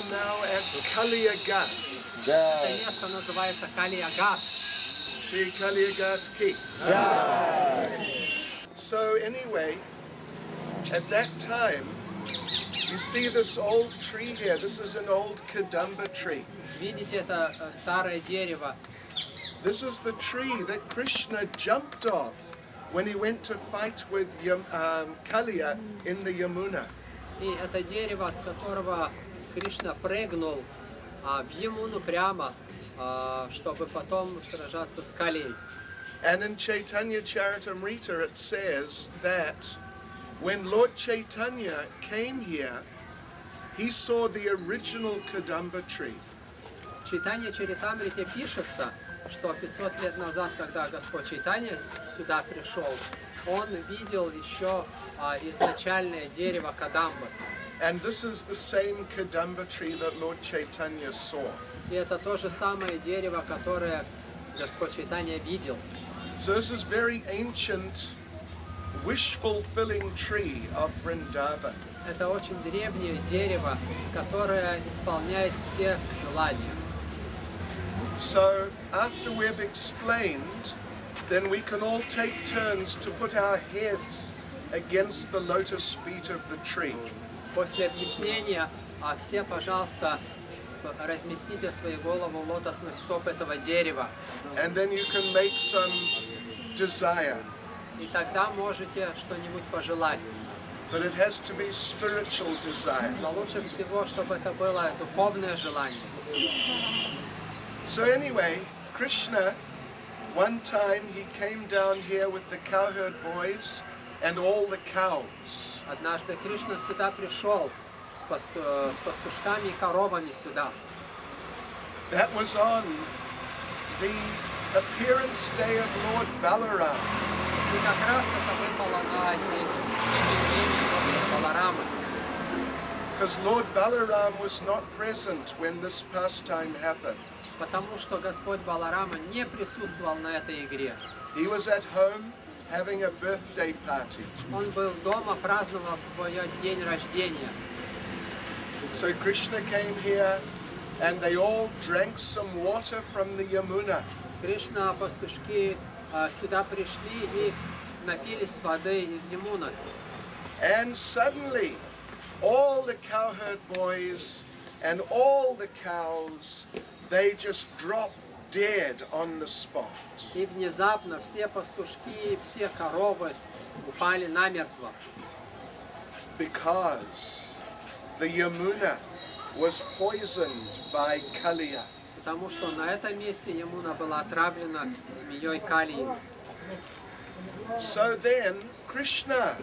are now at Kaliyagat. Это место называется Калиягат. Shri Kaliyagat Ki. So anyway, at that time, you see this old tree here. This is an old Kadamba tree. Видите, это старое дерево. This is the tree that Krishna jumped off when he went to fight with Kaliya in the Yamuna. И это дерево, от которого Кришна прыгнул в Ямуну прямо, чтобы потом сражаться с Калией. And in Chaitanya Charitamrita it says that when Lord Chaitanya came here, he saw the original Kadamba tree. В Чайтанья Чаритамрите пишется, что 500 лет назад, когда Господь Чайтанья сюда пришел, он видел еще изначальное дерево Кадамбы. And this is the same Kadamba tree that Lord Chaitanya saw. И это то же самое дерево, которое Господь Чайтанья видел. So this is very ancient, wish-fulfilling tree of Vrindavan. Это очень древнее дерево, которое исполняет все желания. So after we've explained, then we can all take turns to put our heads against the lotus feet of the tree. После объяснения, все, пожалуйста, разместите свои головы у лотосных стоп этого дерева. And then you can make some desire. И тогда можете что-нибудь пожелать. But it has to be spiritual desire. Но лучше всего, чтобы это было духовное желание. So anyway, Krishna, one time he came down here with the cowherd boys and all the cows. Однажды Кришна сюда пришел с пастушками и коровами сюда. That was on the appearance day of Lord Balaram. И как раз это выпало на день Господа Баларама. Because Lord Balaram was not present when this pastime happened. Потому что Господь Баларама не присутствовал на этой игре. He was at home having a birthday party. Он был дома, праздновал свой день рождения. So Krishna came here and they all drank some water from the Yamuna. Кришна, пастушки сюда пришли и напились воды из Ямуны. And suddenly, all the cowherd boys and all the cows, they just dropped dead on the spot. И внезапно все пастушки, все коровы упали намертво. Because the Yamuna was poisoned by Kaliya. Потому что на этом месте Ямуна была отравлена змеей Калией. So then, Krishna,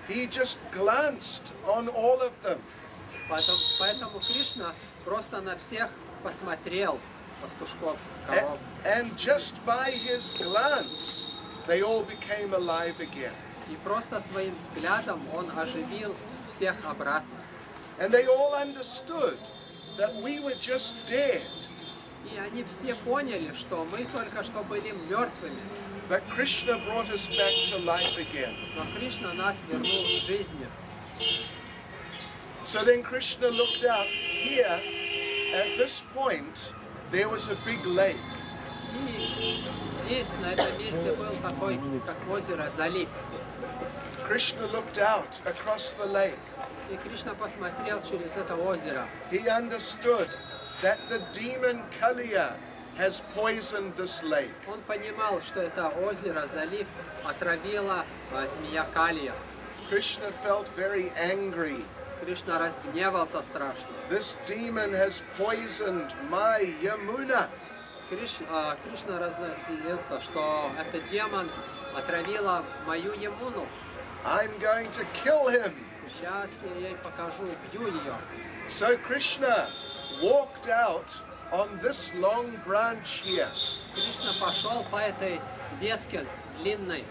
he just glanced on all of them. Поэтому Кришна просто на всех посмотрел, пастушков, коров. And just by his glance, they all became alive again. И просто своим взглядом он оживил всех обратно. And they all understood that we were just dead. И они все поняли, что мы только что были мертвыми. But Krishna brought us back to life again. Но Кришна нас вернул к жизни. So then Krishna looked out here. At this point, there was a big lake. И здесь, на этом месте, был такой, как озеро, залив. Krishna looked out across the lake. И Кришна посмотрел через это озеро. He understood that the demon Kaliya has poisoned this lake. Он понимал, что это озеро, залив, отравила змея Калия. Krishna felt very angry. Кришна разгневался страшно. This demon has poisoned my Yamuna. Кришна разозлился, что этот демон отравила мою Ямуну. I'm going to kill him. Сейчас я ей покажу, убью ее. So Krishna walked out on this long branch here. Кришна пошел по этой ветке длинной.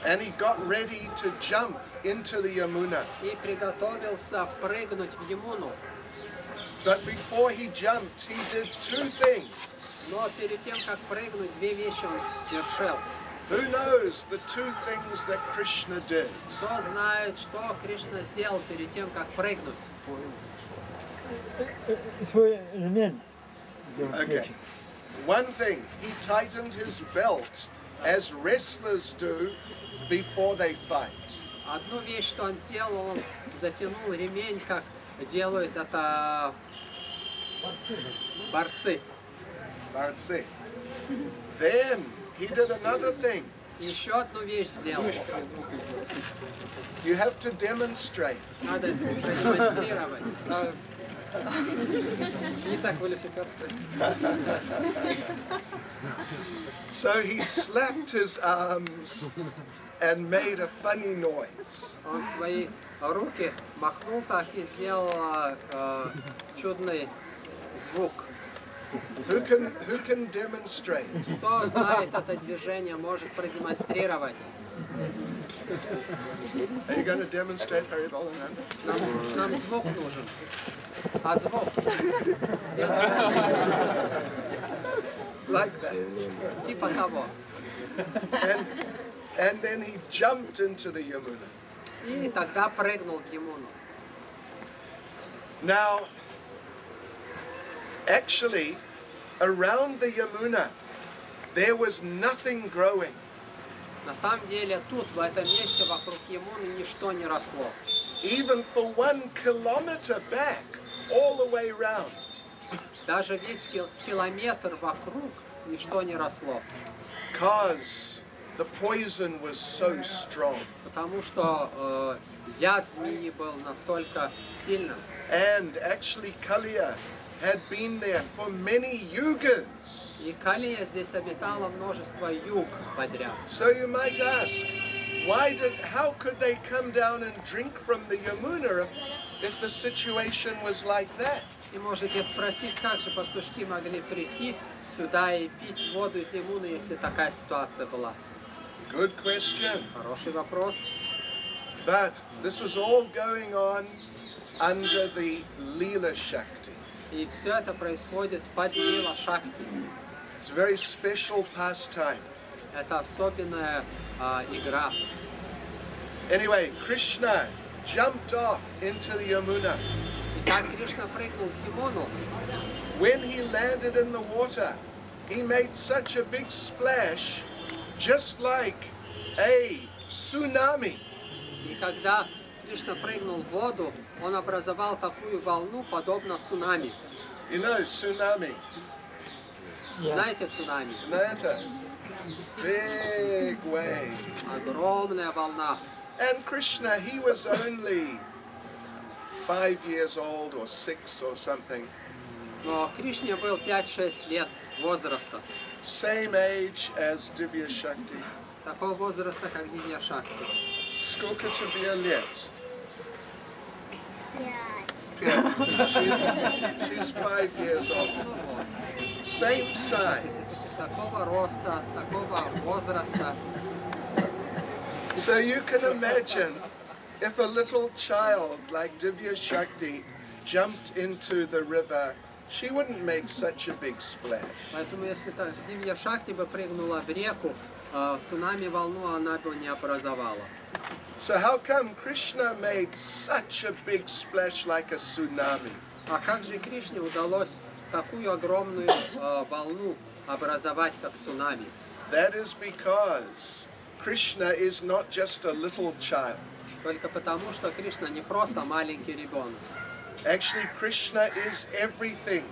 And he got ready to jump into the Yamuna. И приготовился прыгнуть в Ямуну. But before he jumped, he did two things. Но перед тем, как прыгнуть, две вещи он совершил. Who knows the two things that Krishna did? Кто знает, что Кришна сделал перед тем, как прыгнуть? свой ремень. Okay. One thing, he tightened his belt as wrestlers do before they fight. Одну вещь, что он сделал, он затянул ремень, как делают это борцы. Bartse. Then he did another thing. Еще одну вещь сделал. You have to demonstrate. Надо продемонстрировать. Не так квалификация. So he slapped his arms and made a funny noise. Он свои руки махнул так и сделал чудный звук. Who can demonstrate? Кто знает это движение, может продемонстрировать. Are you going to demonstrate very well? Нам звук нужен. А звук? Like that. Типа того. And then he jumped into the Yamuna. И тогда прыгнул в Ямуну. Now, actually, around the Yamuna, there was nothing growing. На самом деле тут, в этом месте, вокруг Ямуны, ничто не росло. Even for 1 kilometer back, all the way round. Даже весь километр вокруг ничто не росло. Because the poison was so strong. Потому что яд змеи был настолько сильным. And actually, Kaliya had been there for many yugas. И Калия здесь обитало множество юг подряд. So you might ask, how could they come down and drink from the Yamuna if the situation was like that? И можете спросить, как же пастушки могли прийти сюда и пить воду из Ямуны, если такая ситуация была? Good question. Хороший вопрос. But this is all going on under the Leela Shakti. И все это происходит под Лила Шакти. It's a very special pastime. Это особенная игра. Anyway, Krishna jumped off into the Yamuna. Итак, Кришна прыгнул в Ямуну. When he landed in the water, he made such a big splash, just like a tsunami. И когда Кришна прыгнул в воду, он образовал такую волну, подобно цунами. You know, tsunami. Знаете цунами? It's big wave. Огромная волна. And Krishna, he was only 5 years old or 6 or something. Но Кришне был 5-6 лет возраста. Same age as Divya Shakti. Такого возраста, как Дивья Шакти. Сколько тебе лет? 5. She's 5 years old. Same size. Такого роста, такого возраста. So you can imagine if a little child like Divya Shakti jumped into the river, she wouldn't make such a big splash. Поэтому если так Дивья Шакти бы прыгнула в реку, цунами волну она бы не образовала. So how come Krishna made such a big splash like a tsunami? А как же Кришне удалось такую огромную волну образовать, как цунами? That is because Krishna is not just a little child. Только потому, что Кришна не просто маленький ребенок. Actually, Krishna is everything.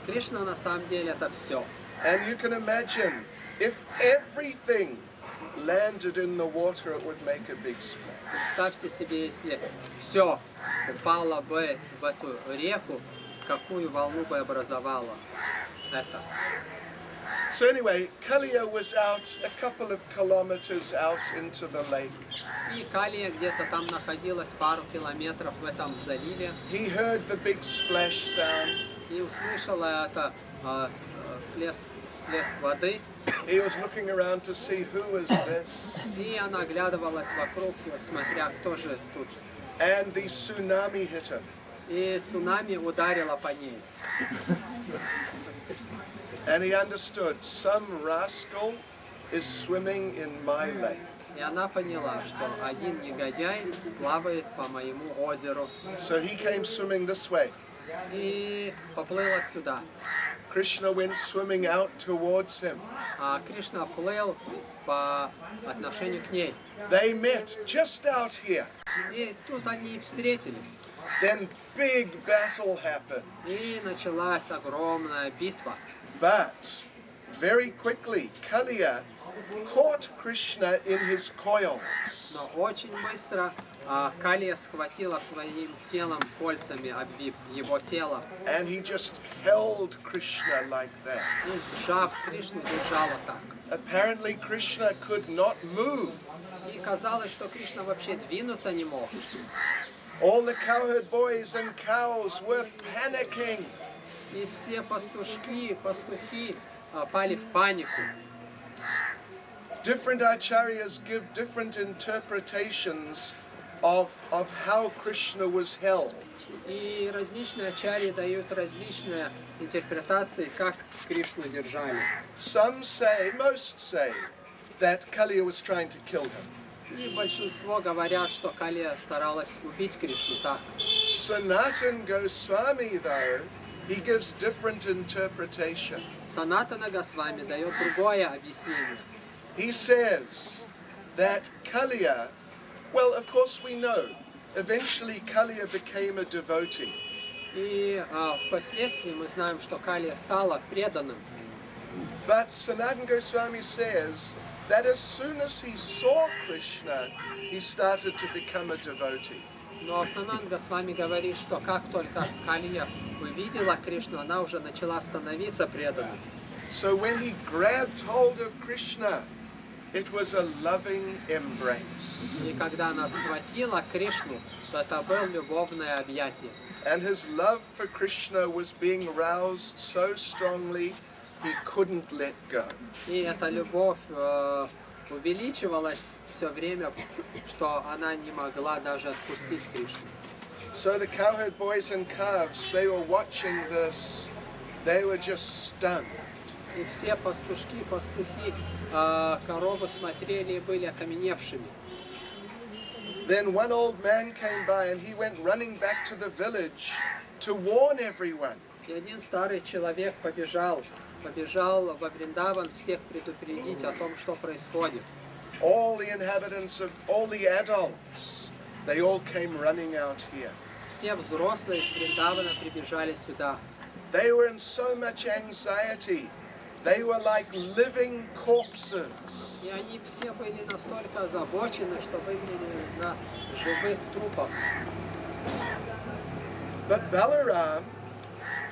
Кришна на самом деле это все. And you can imagine, if everything landed in the water, it would make a big splash. Представьте себе, если все упало бы в эту реку, какую волну бы образовало это. So anyway, Kaliya was out a couple of kilometers out into the lake. И Калия где-то там находилась пару километров в этом заливе. He heard the big splash sound. И услышала это всплеск воды. He was looking around to see who was this. И она оглядывалась вокруг, смотря, кто же тут. And the tsunami hit him. И цунами ударила по ней. And he understood, some rascal is swimming in my lake. И она поняла, что один негодяй плавает по моему озеру. So he came swimming this way. и поплыла сюда. Krishna went swimming out towards him. А Кришна плыл по отношению к ней. They met just out here. И тут они встретились. Then big battle happened. И началась огромная битва. But very quickly, Kaliya caught Krishna in his coils. Но очень быстро Калия схватила своим телом кольцами, обвив его тело. And he just held Krishna like that. И сжав Кришну, держала так. Apparently Krishna could not move. И казалось, что Кришна вообще двинуться не мог. All the cowherd boys and cows were panicking. И все пастухи пали в панику. Different acharyas give different interpretations of how Krishna was held. И различные ачарьи дают различные интерпретации, как Кришну держали. Some say, most say, that Kaliya was trying to kill him. И большинство говорят, что Калия старалась убить Кришну так. Sanatana Goswami, though, he gives different interpretation. Санатана Госвами дает другое объяснение. He says that Kaliya, well, of course we know, eventually Kaliya became a devotee. И впоследствии мы знаем, что Калия стала преданным. But Sanatana Goswami says that as soon as he saw Krishna, he started to become a devotee. Но Санатана Госвами говорит, что как только Калия увидела Кришну, она уже начала становиться преданной. So when he grabbed hold of Krishna, it was a loving embrace. И когда она схватила Кришну, то это было любовное объятие. And his love for Krishna was being roused so strongly, he couldn't let go. И эта любовь увеличивалась все время, что она не могла даже отпустить Кришну. So the cowherd boys and calves, they were watching this, they were just stunned. И все пастухи, коровы смотрели и были окаменевшими. Then one old man came by and he went running back to the village to warn everyone. И один старый человек побежал во Вриндаван всех предупредить о том, что происходит. All the inhabitants of all the adults, they all came running out here. Все взрослые из Вриндавана прибежали сюда. They were in so much anxiety. They were like living corpses. И они все были настолько озабочены, что выглядели на живых трупах. But Balaram,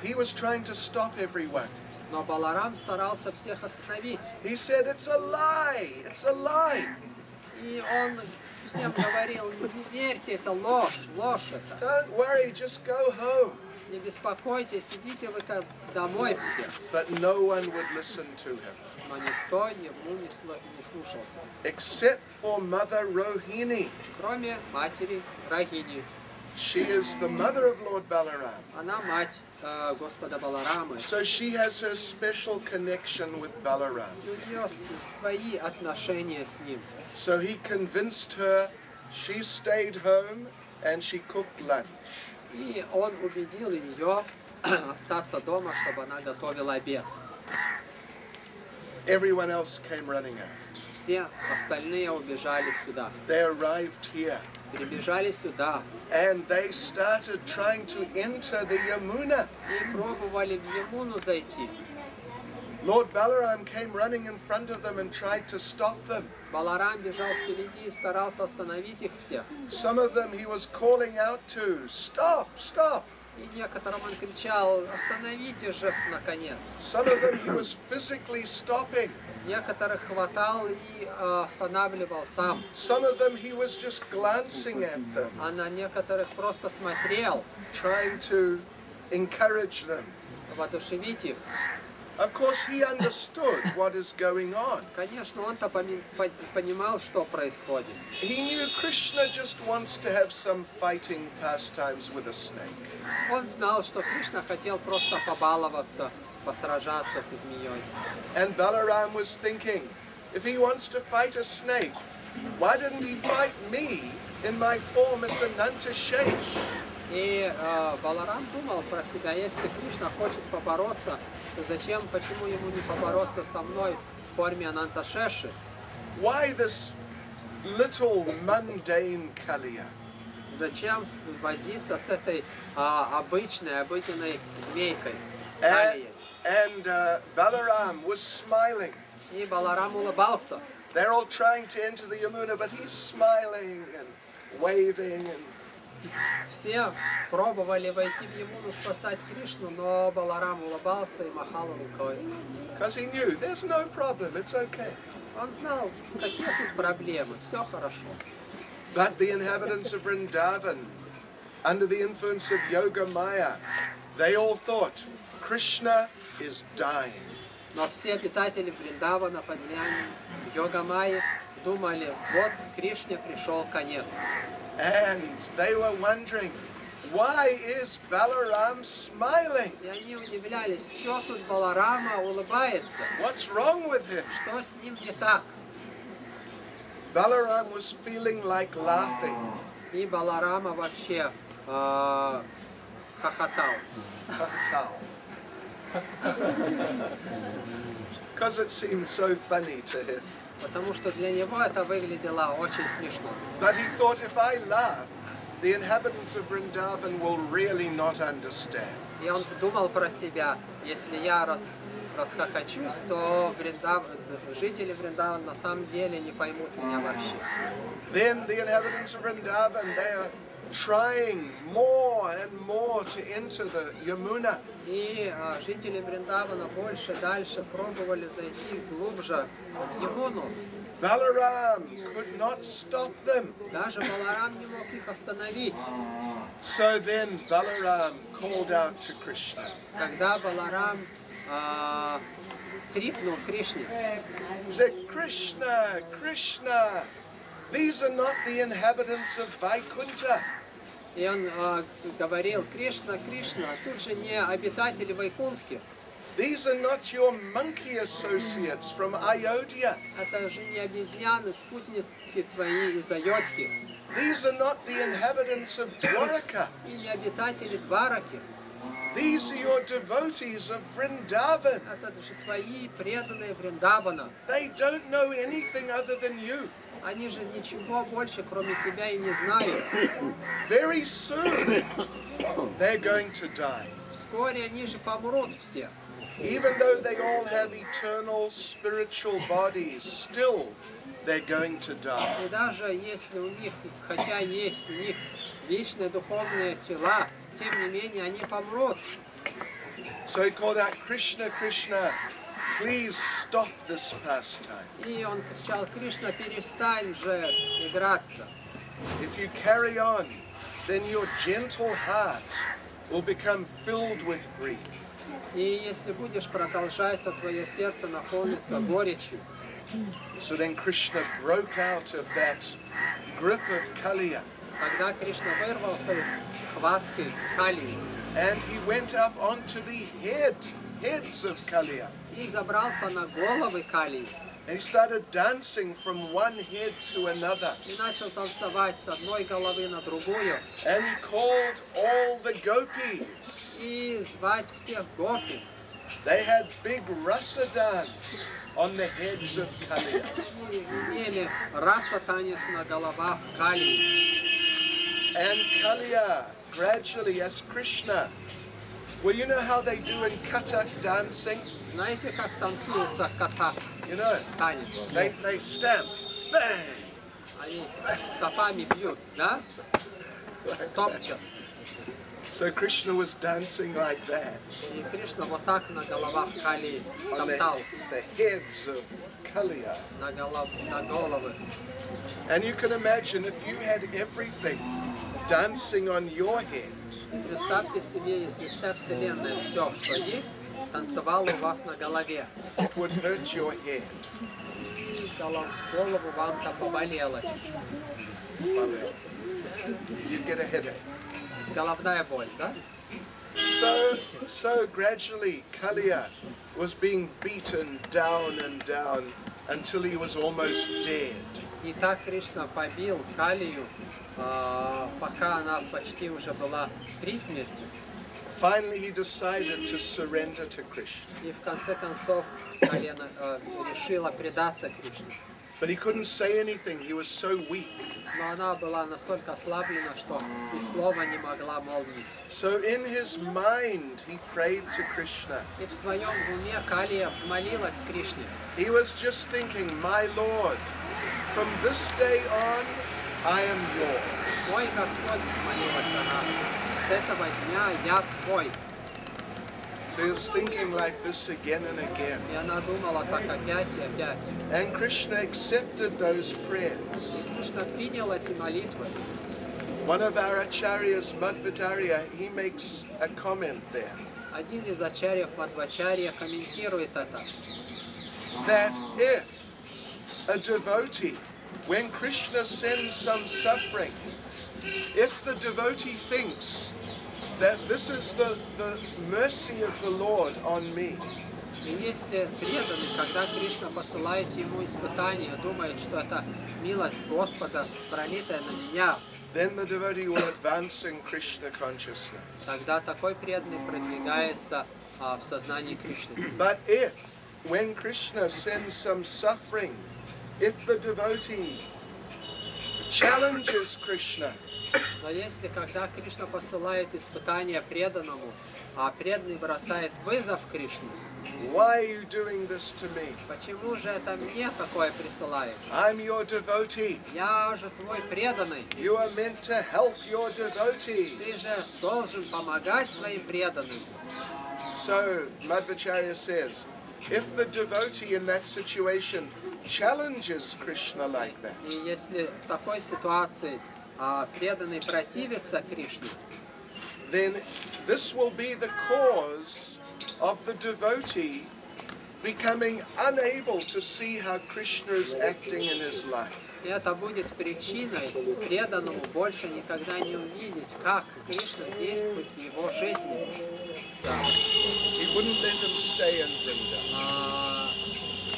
he was trying to stop everyone. Но Баларам старался всех остановить. He said, it's a lie, it's a lie. И он всем говорил, не верьте, это ложь это. Don't worry, just go home. Не беспокойтесь, идите вы домой все. But no one would listen to him. Но никто ему не слушался. Except for Mother Rohini. Кроме матери Рахини. She is the mother of Lord Balaram. Она мать Господа Баларамы. So she has her special connection with Balaram. И у нее свои отношения с ним. So he convinced her, she stayed home and she cooked lunch. И он убедил ее остаться дома, чтобы она готовила обед. Everyone else came running out. Все остальные убежали сюда. They arrived here. Прибежали сюда. And they started trying to enter the Yamuna. И пробовали в Ямуну зайти. Lord Balaram came running in front of them and tried to stop them. Баларам бежал впереди и старался остановить их всех. Some of them he was calling out to, stop, stop. И некоторым он кричал, остановите же, наконец. Some of them he was physically stopping. Некоторых хватал и останавливал сам. Some of them he was just glancing at them, А на некоторых просто смотрел, trying to encourage them. воодушевить их. Of course, he understood what is going on. Конечно, он-то понимал, что происходит. He knew Krishna just wants to have some fighting pastimes with a snake. Он знал, что Кришна хотел просто побаловаться, посражаться со змеей. And Balaram was thinking, if he wants to fight a snake, why didn't he fight me in my form as Ananta Shesh? И Баларам думал про себя, если Кришна хочет побороться, то зачем, почему ему не побороться со мной в форме Ананташеши? Why this little mundane Kaliya? Зачем возиться с этой обыденной змейкой? And Balaram was smiling. И Баларам улыбался. They're all trying to enter the Yamuna, but he's smiling and waving. Все пробовали войти в Ямуну спасать Кришну, но Баларам улыбался и махал рукой. Because he knew there's no problem, it's okay. Он знал, какие тут проблемы, все хорошо. But the inhabitants of Vrindavan, under the influence of Yoga Maya, they all thought Krishna is dying. Но все обитатели Вриндавана под влиянием Йога Майи думали, вот Кришне пришел конец. And they were wondering, why is Balaram smiling? И они удивлялись, что тут Баларама улыбается, What's wrong with him? что с ним не так. Balaram was feeling like laughing. И Баларама вообще хохотал. Because it seemed so funny to him. Потому что для него это выглядело очень смешно. But he thought, if I laugh, the inhabitants of Vrindavan will really not understand. И он думал про себя, если я расхохочусь, то жители Вриндавана на самом деле не поймут меня вообще. Then the inhabitants of Vrindavan, they are trying more and more to enter the Yamuna. И жители Вриндавана больше, дальше пробовали зайти глубже в Ямуну. Balaram could not stop them. Даже Баларам не мог их остановить. So then Balaram called out to Krishna. Тогда Баларам крикнул Кришне. He said, Krishna, Krishna, these are not the inhabitants of Vaikuntha. И он говорил, Кришна, Кришна, тут же не обитатели Вайкунтхи. These are not your monkey associates from Ayodhya. Это же не обезьяны, спутники твои из Айодхи. These are not the inhabitants of Dwaraka. И не обитатели Двараки. These are your devotees of Vrindavan. Это же твои преданные Вриндавана. They don't know anything other than you. Они же ничего больше, кроме тебя, и не знают. Very soon, they're going to die. Вскоре они же помрут все. Even though they all have eternal spiritual bodies, still they're going to die. И даже если у них, хотя есть у них вечные духовные тела, тем не менее они помрут. So he called out, Krishna, Krishna, please stop this pastime. И он кричал, Кришна, перестань же играться. If you carry on, then your gentle heart will become filled with grief. И если будешь продолжать, то твое сердце наполнится горечью. So then Krishna broke out of that grip of Kaliya. Тогда Кришна вырвался из хватки Калии. And he went up onto the heads of Kaliya. И забрался на головы Калии. And he started dancing from one head to another. И начал танцевать с одной головы на другую. And he called all the gopis. И звать всех гопи. They had big rasa dance on the heads of Kaliya. Они имели раса танец на головах Калии. And Kaliya gradually asked Krishna, well, you know how they do in Kathak dancing? Знаете, как танцуется катак? You know, Танец. they stamp, bang. Они стопами бьют, да? Топчат. So Krishna was dancing like that И Кришна вот так на головах Калии on топтал. the heads of Kaliya. На головы. And you can imagine if you had everything dancing on your head, Представьте себе, если вся Вселенная, все, что есть, танцевала у вас на голове. it would hurt your head. И голову вам там поболело чуть-чуть. You'd get a headache. Головная боль, да? So gradually Kaliya was being beaten down and down until he was almost dead. И так Кришна побил Калию, пока она почти уже была при смерти. Finally, he decided to surrender to Krishna. И в конце концов Калия решила предаться Кришне. But he couldn't say anything, he was so weak. Но она была настолько ослаблена, что и слова не могла молвить. So in his mind, he prayed to Krishna. И в своем уме Калия взмолилась Кришне. He was just thinking, my Lord, from this day on, I am yours. Мой Господь, взмолилась она, с этого дня я твой. So he was thinking like this again and again. И она думала так опять и опять. And Krishna accepted those prayers. И Кришна принял эти молитвы. One of our acharyas, Madhvacharya, he makes a comment there. Один из ачарьев Мадхвачарья комментирует это. That if a devotee, when Krishna sends some suffering, if the devotee thinks that this is the mercy of the Lord on me, И если преданный, когда Кришна посылает ему испытания, думает, что это милость Господа, пролитая на меня, then the devotee will advance in Krishna consciousness. тогда такой преданный продвигается в сознании Кришны. But if, when Krishna sends some suffering, if the devotee challenges Krishna, Но если когда Кришна посылает испытания преданному, а преданный бросает вызов Кришне, why are you doing this to me? почему же это мне такое присылаешь? I'm your devotee. Я же твой преданный. You are meant to help your devotee. Ты же должен помогать своим преданным. So, Madhvacharya says, if the devotee in that situation challenges Krishna like that, И если в такой ситуации преданный противится Кришне, then this will be the cause of the devotee becoming unable to see how Krishna is acting in his life. и это будет причиной преданному больше никогда не увидеть, как Кришна действует в его жизни. He wouldn't let him stay in Vrindavan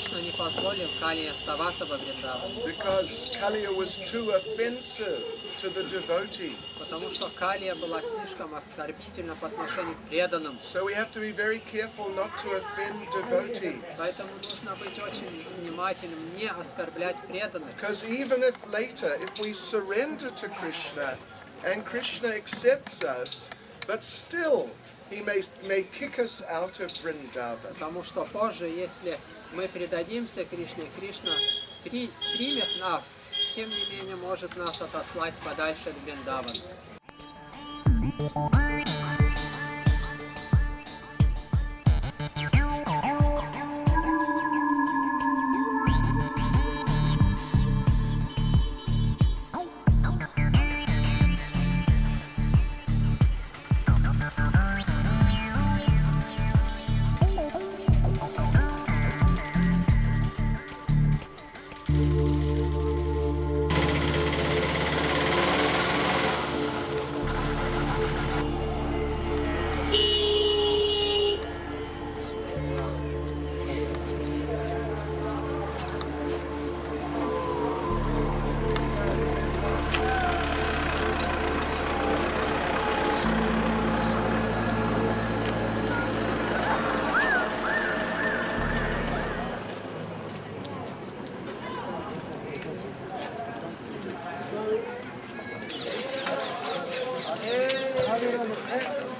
Кришна не позволил Калии оставаться во Вриндаване, because Kaliya was too offensive to the devotee. потому что Калия была слишком оскорбительна по отношению к преданным. So we have to be very careful not to offend devotees. Поэтому нужно быть очень внимательным, не оскорблять преданных. Because even if later, if we surrender to Krishna and Krishna accepts us, but still he may kick us out of Vrindavan. Потому что позже, если мы предадимся Кришне, Кришна примет нас, тем не менее может нас отослать подальше от Вриндавана.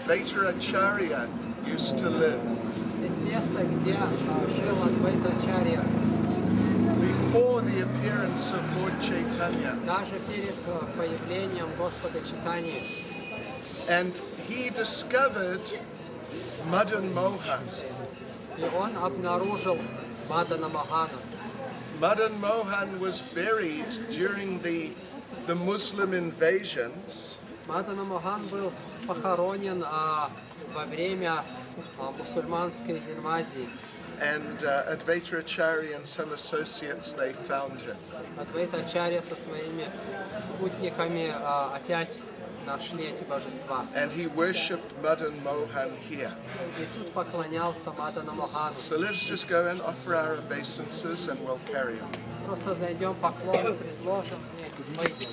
Later Acharya used to live. Здесь место, где жил Адвайтачарья, Before the appearance of Lord Chaitanya. даже перед появлением Господа Чайтаньи. And he discovered Madan Mohan. И он обнаружил Мадана Мохана. Madan Mohan was buried during the Muslim invasions. Мадана Мохан был похоронен во время мусульманской инвазии. and Advaita Acharya and some associates, they found him. Адвайта Ачарья со своими спутниками опять нашли эти божества. And he worshipped Madan Mohan here. И тут поклонялся Мадана Мохану. So let's just go and offer our obeisances and we'll carry on. Просто зайдем, поклоны предложим и выйдем.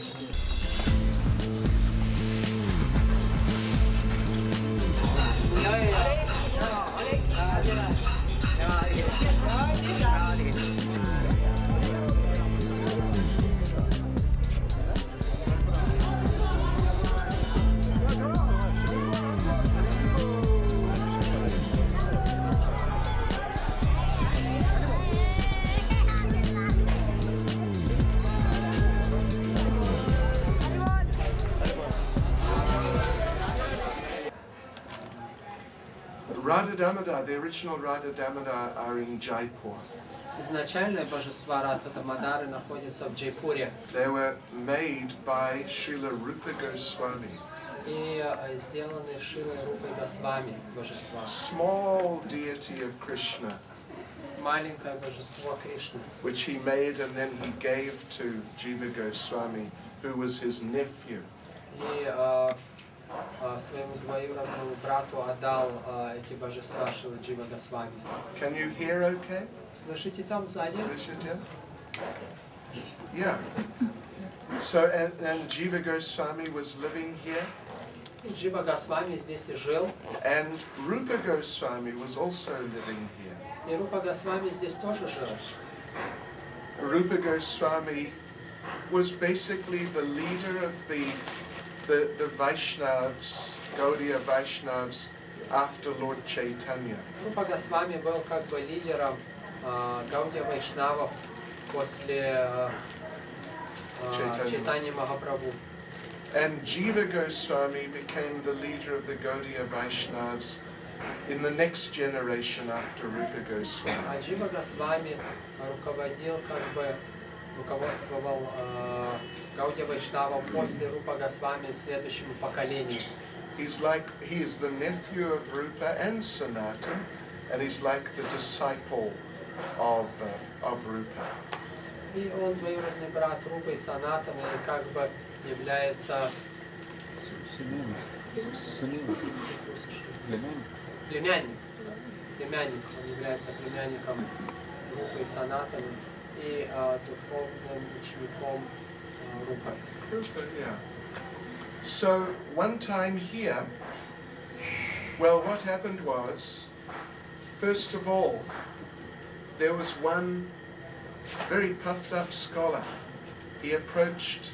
Radha Damodar, the original Radha Damodar are in Jaipur. Изначальные божества Радха Дамодары находятся в Джайпуре. They were made by Srila Rupa Goswami. И сделаны Шрилой Рупой Госвами божества. Small deity of Krishna, Маленькое божество Кришны, which he made and then he gave to Jiva Goswami, who was his nephew. И своему двоюродному брату отдал эти божества Шрила Джива Госвами. Can you hear okay? Слышите там сзади? Слышите? Yeah. So, and Jiva Goswami was living here, Джива Госвами здесь и жил. and Rupa Goswami was also living here. И Рупа Госвами здесь тоже жил. Rupa Goswami was basically the leader of the Vaishnavas, Gaudiya Vaishnavas, after Lord Chaitanya. Рупа Госвами был как бы лидером Гаудия Вайшнавов после Чайтаньи Махапрабху. And Jiva Goswami became the leader of the Gaudiya Vaishnavas in the next generation after Rupa Goswami. А Джива Госвами руководил, как бы руководствовал Гаудия Вайшнавом после Рупа Госвами следующему поколению. He is the nephew of Rupa and Sanatan, and he's like the disciple of Rupa. И он двоюродный брат Рупы и Санатана, и как бы является племянник, он является племянником Рупы и Санатана и духовным учеником Рупы. Yeah. So one time here, well, what happened was, first of all, there was one very puffed up scholar. He approached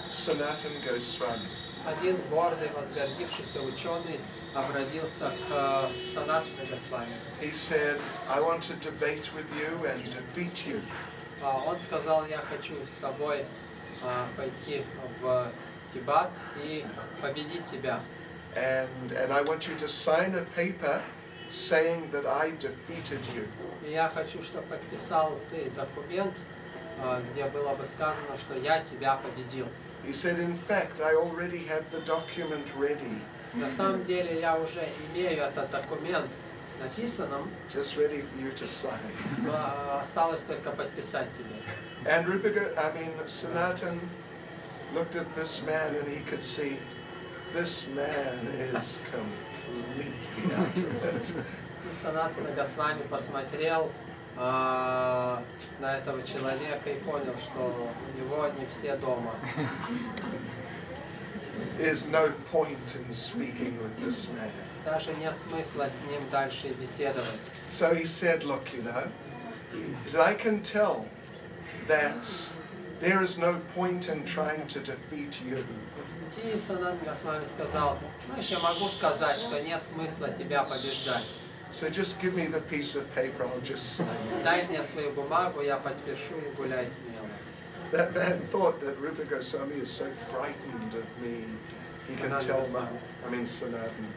Sanatan Goswami. Один гордый, возгордившийся ученый обратился к Санатану Госвами. He said, I want to debate with you and defeat you. Он сказал, я хочу с тобой пойти в дебат и победить тебя. And I want you to sign a paper saying that I defeated you. И я хочу, чтобы подписал ты документ, где было бы сказано, что я тебя победил. He said, in fact, I already have the document ready. На самом деле я уже имею этот документ написанным, Just ready for you to sign. осталось только подписать тебе. And Sanatan looked at this man and he could see this man is completely out of it. И Санатана Госвами посмотрел на этого человека и понял, что у него не все дома. There's no point in speaking with this man. Даже нет смысла с ним дальше беседовать. So he said, look, he said, I can tell that there is no point in trying to defeat you. И Санатан Госвами сказал, знаешь, я могу сказать, что нет смысла тебя побеждать. So just give me the piece of paper, I'll just sign it. Дай мне свою бумагу, я подпишу и гуляй смело. That man thought that Rupa Goswami is so frightened of me. He can tell Sanatan.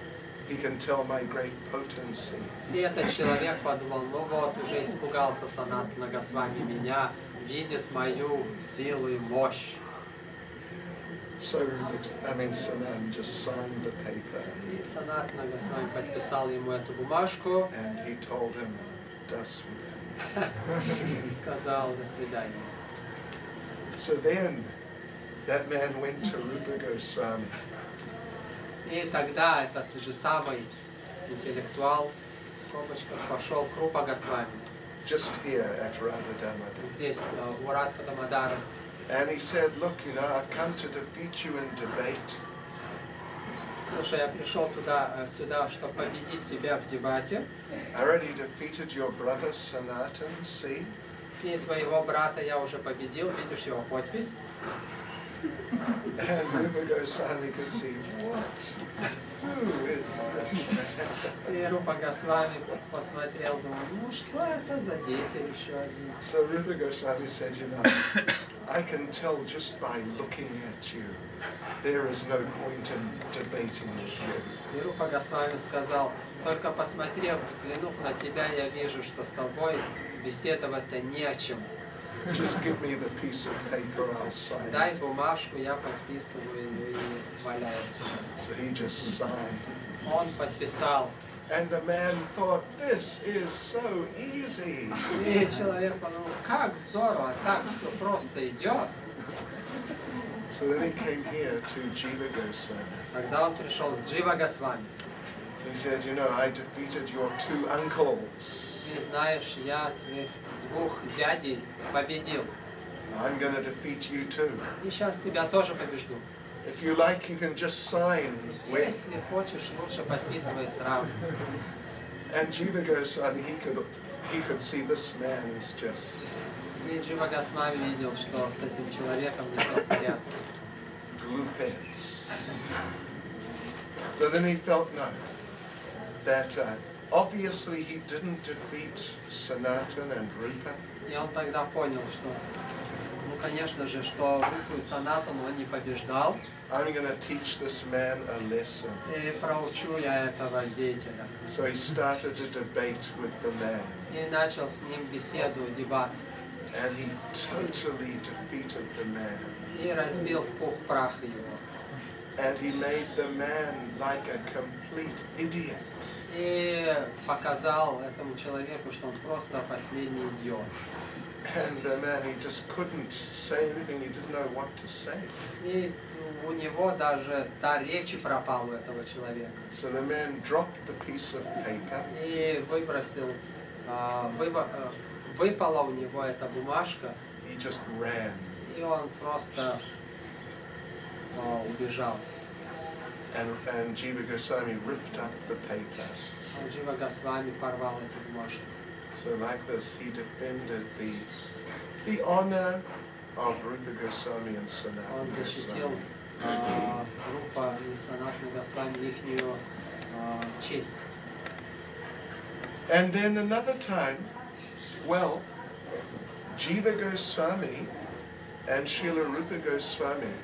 He can tell my great potency. И этот человек подумал, ну вот, уже испугался Санатана Госвами меня, видит мою силу и мощь. So Sanam just signed the paper. И Санатана Госвами подписал ему эту бумажку And he told him, "До свидания." и сказал до свидания. So then, that man went to Rupa Goswami. И тогда этот же самый интеллектуал в скобочках пошел к Рупа Госвами. Just here at Radha Damodar. Здесь, у Радха Дамодара. And he said, "Look, I've come to defeat you in debate. Слушай, я пришел сюда, чтобы победить тебя в дебате. I already defeated your brother Sanatan, see? И твоего брата я уже победил, видишь его подпись. And Rupa Goswami could see, what? Who is this man? И Рупа Госвами посмотрел, думал, что это за деятель еще один. So Rupa Goswami said, I can tell just by looking at you, there is no point in debating with you. И Рупа Госвами сказал, только посмотрев, взглянув на тебя, я вижу, что с тобой беседовать-то не о чем. Just give me the piece of paper, I'll sign Дай it. бумажку, я подписываю и валяется. So he just signed. Он подписал. And the man thought, this is so easy. И человек подумал, как здорово, так все просто идет. So then he came here to Jiva Goswami. Тогда он пришел к Джива Госвами. He said, I defeated your two uncles. И знаешь, я твоих двух дядей победил. I'm going to defeat you too. И сейчас тебя тоже побежду. If you like, you can just sign with. Если хочешь, лучше подписывай сразу. And Jiva Goswami, he could see this man is just И Джива Госвами видел, что с этим человеком не все в порядке. glupens. But then he felt that obviously he didn't defeat Sanatan and Rupa. И он тогда понял, что, конечно же, что Рупу и Санатану он не побеждал. I'm going to teach this man a lesson. И проучу я этого деятеля. So he started a debate with the man. И начал с ним беседу, дебат. And he totally defeated the man. И разбил в пух прах его. And he made the man like a complete idiot. И показал этому человеку, что он просто последний идиот. And the man, he just couldn't say anything, he didn't know what to say. И у него даже дар речи пропал у этого человека. So the man dropped the piece of paper. И выбросил, выпала у него эта бумажка. He just ran. И он просто убежал. And Jiva Goswami ripped up the paper. Джива Госвами порвал эти бумажки. So like this, he defended the honor of Rupa Goswami and Он Sanatana защитил Goswami. Рупа и Санатана Госвами ихнюю честь. And then another time, well, Jiva Goswami and Srila Rupa Goswami,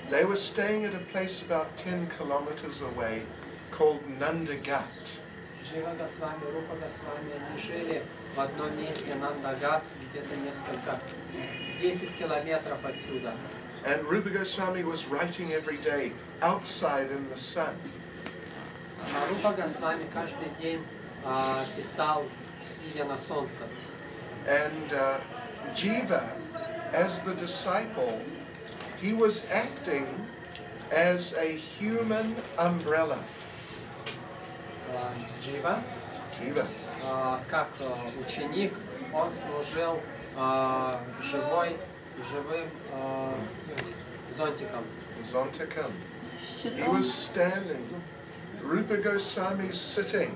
they were staying at a place about 10 kilometers away called Nandagat. Джива Госвами, Рупа Госвами, они жили в одном месте, Нандагат, где-то несколько, 10 километров отсюда. And Rupa Goswami was writing every day outside in the sun. А Рупа Госвами каждый день писал, сидя на солнце. And Jiva, as the disciple, he was acting as a human umbrella. Джива, Jiva. как ученик, он служил живым зонтиком. Zontakam. He was standing. Rupa Goswami is sitting.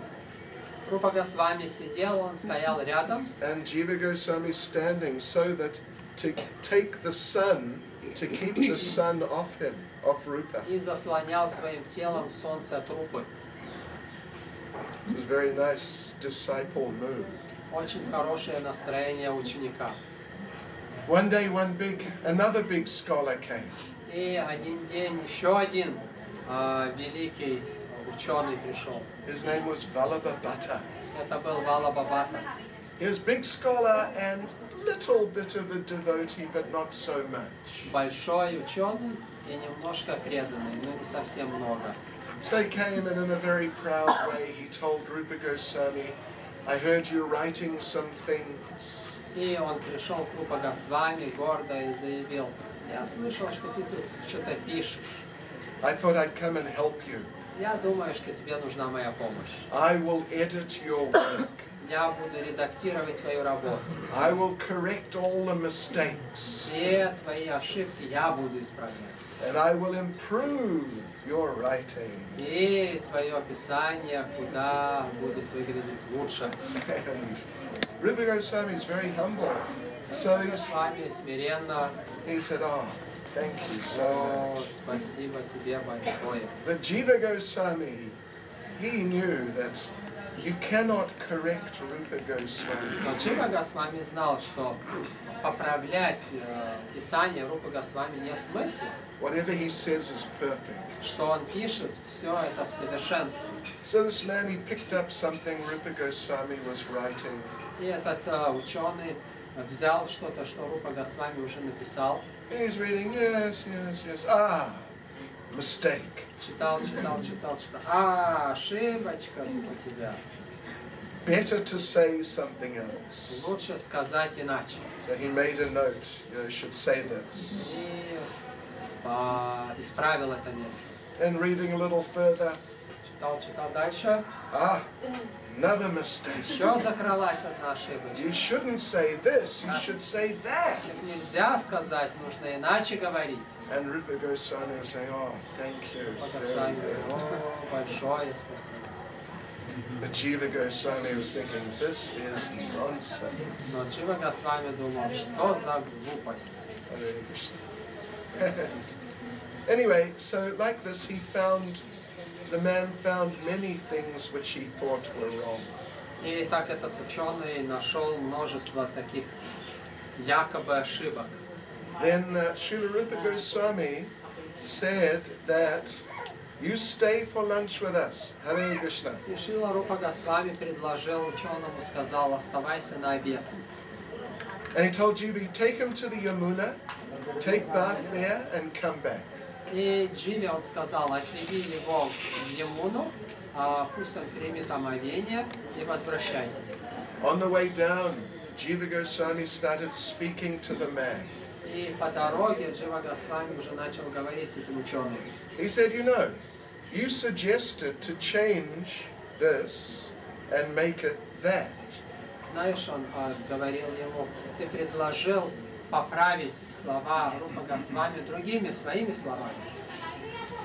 Рупа Госвами сидел, он стоял рядом. And Jiva Goswami is standing so that to take the sun, to keep the sun off him, off Rupa. И заслонял своим телом солнце от Рупы. It was a very nice disciple move. Очень хорошее настроение ученика. One day, another big scholar came. И один день еще один великий ученый пришел. His name was Vallabhabhata. Это был Валабхабхата. He was a big scholar and little bit of a devotee, but not so much. Большой ученый, и немножко преданный, но не совсем много. So he came and in a very proud way he told Rupa Goswami, I heard you writing some things. И он пришел к Рупа Госвами гордо и заявил, я слышал, что ты тут что-то пишешь. I thought I'd come and help you. Я думаю, что тебе нужна моя помощь. I will edit your work. Я буду редактировать твою работу. I will correct all the mistakes. Все твои ошибки я буду исправлять. And I will improve your writing. И твое писание куда будет выглядеть лучше. And Rupa Goswami is very humble. So С вами смиренно. he said, oh, thank you so О, much. спасибо тебе большое. But Jiva Goswami, he knew that you cannot correct Rupa Goswami. Но Джива Госвами знал, что поправлять писание Рупы Госвами нет смысла. Whatever he says is perfect. Что он пишет, все это в совершенстве. So this man, he picked up something Rupa Goswami was writing. И этот ученый взял что-то, что Рупа Госвами уже написал. And he's reading, yes. Ah, mistake. Читал. А, ошибочка у тебя. Better to say something else. Лучше сказать иначе. So he made a note, should say this. И исправил это место. And reading a little further, Читал дальше. ah, another mistake. Еще закралась одна ошибочка. You shouldn't say this, you should say that. Так нельзя сказать, нужно иначе говорить. And Rupa Goswami was saying, oh, thank you. Пока с Very вами. good. О, большое спасибо. But Jiva Goswami was thinking, this is nonsense. Но Джива Госвами думал, что за глупость. Hare Krishna. Anyway, so like this, the man found many things which he thought were wrong. И так этот ученый нашел множество таких якобы ошибок. Then Srila Rupa Goswami said that you stay for lunch with us. Hare Krishna. И Шрила Рупа Госвами предложил ученому, сказал, оставайся на обед. And he told Jiva, take him to the Yamuna, take bath there and come back. И Дживе он сказал, отведи его в Ямуну, пусть он примет омовение и возвращайтесь. On the way down, Jiva Goswami started speaking to the man. И по дороге Джива Госвами уже начал говорить с этим ученым. He said, you suggested to change this and make it that. Знаешь, он говорил ему, ты предложил поправить слова Рупа Госвами другими своими словами.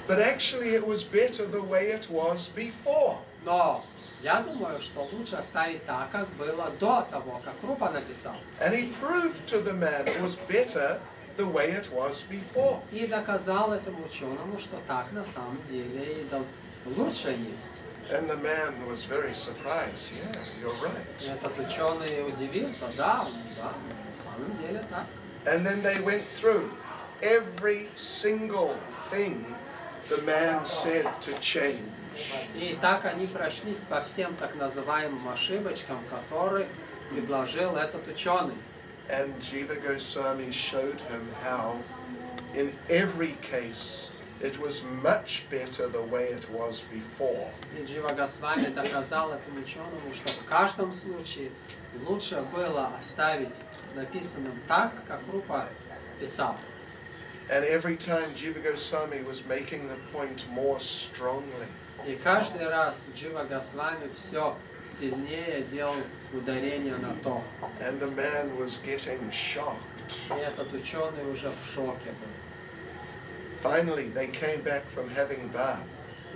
But actually it was better the way it was before. Но я думаю, что лучше оставить так, как было до того, как Рупа написал. And he proved to the man it was better the way it was before. И доказал этому ученому, что так на самом деле и лучше есть. And the man was very surprised. Yeah, you're right. И этот ученый удивился, да, на самом деле так. And then they went through every single thing the man said to change. И так они прошлись по всем так называемым ошибочкам, которые предложил этот ученый. And Jiva Goswami showed him how, in every case, it was much better the way it was before. И Джива Госвами доказал этому ученому, что в каждом случае лучше было оставить написанным так, как Рупа писал. And every time Jiva Goswami was making the point more strongly. И каждый раз Джива Госвами все сильнее делал ударение на то. And the man was getting shocked. И этот ученый уже в шоке был. Finally, they came back from having bath.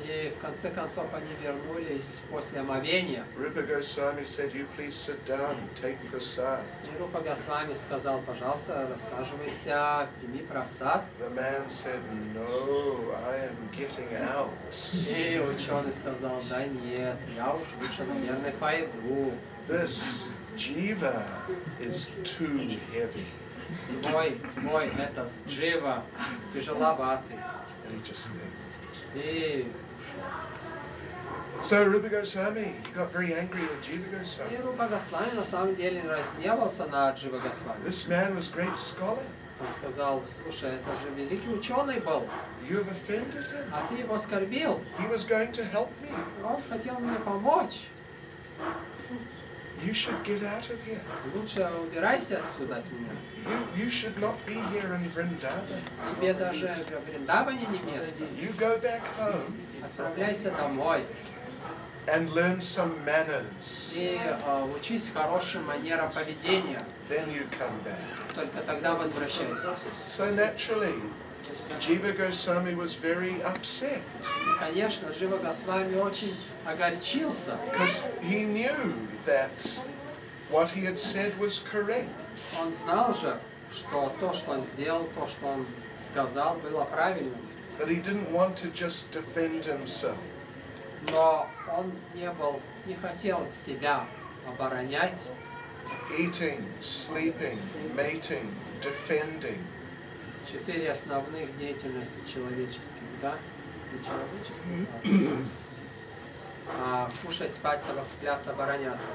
И в конце концов они вернулись после омовения. Rupa Goswami said, you please sit down, take prasad. И Рупа Госвами сказал, пожалуйста, рассаживайся, прими прасад. The man said, no, I am getting out. И ученый сказал, да нет, я уж лучше, наверное, пойду. This jiva is too heavy. Твой этот Джива тяжеловатый. And he just left. И So Rupa Goswami got very angry with Jiva Goswami. Рупа Госвами на самом деле разгневался на Джива Госвами. This man was a great scholar. Он сказал: слушай, это же великий ученый был, You have offended him. а ты его оскорбил. He was going to help me. Он хотел мне помочь. You should get out of here. Лучше убирайся отсюда от меня. You should not be here in Vrindavan. Тебе даже в Вриндаване не место. You go back home Отправляйся домой and learn some manners. и учись хорошим манерам поведения. Then you come back. Только тогда возвращайся. So naturally, Jiva Goswami was very upset И, конечно, Джива Госвами очень огорчился. because he knew that what he had said was correct. Он знал же, что то, что он сделал, то, что он сказал, было правильным. But he didn't want to just defend himself. Но он не хотел себя оборонять. Eating, sleeping, mating, defending. 4 основных деятельности человеческих, да? Не человеческих, кушать, спать, совокупляться, обороняться.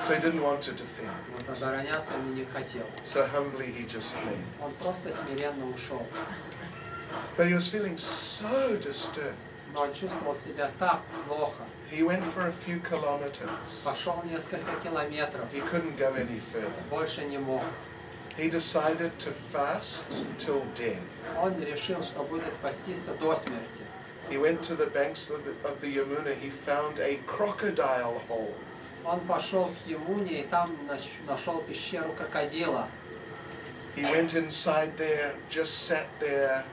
So he didn't want to defend. Вот обороняться он не хотел. So humbly he just left. Он просто смиренно ушел. But he was feeling so disturbed. Но он чувствовал себя так плохо. He went for a few kilometers. Пошел несколько километров. He couldn't go any further. Больше не мог. He decided to fast till death. Он решил, что будет поститься до смерти. He went to the banks of the Yamuna. He found a crocodile hole. Он пошел к Ямуне и там нашел пещеру крокодила. He went inside there, just sat there,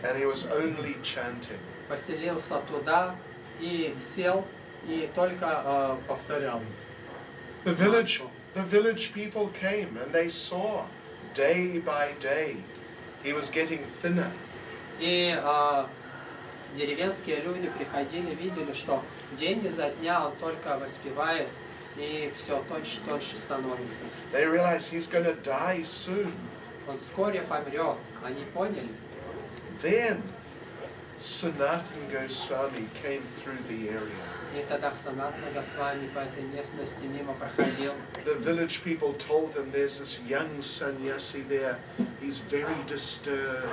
and he was only chanting. Поселился туда и сел и только повторял. The village people came and they saw, day by day, he was getting thinner. И деревенские люди приходили, видели, что день изо дня он только воспевает и все тоньше становится. They realized he's going to die soon. Он вскоре помрет. Они поняли. Then Sanatana Goswami came through the area. И тогда Санатана Госвами по этой местности мимо проходил. The village people told him there's this young sannyasi there. He's very disturbed.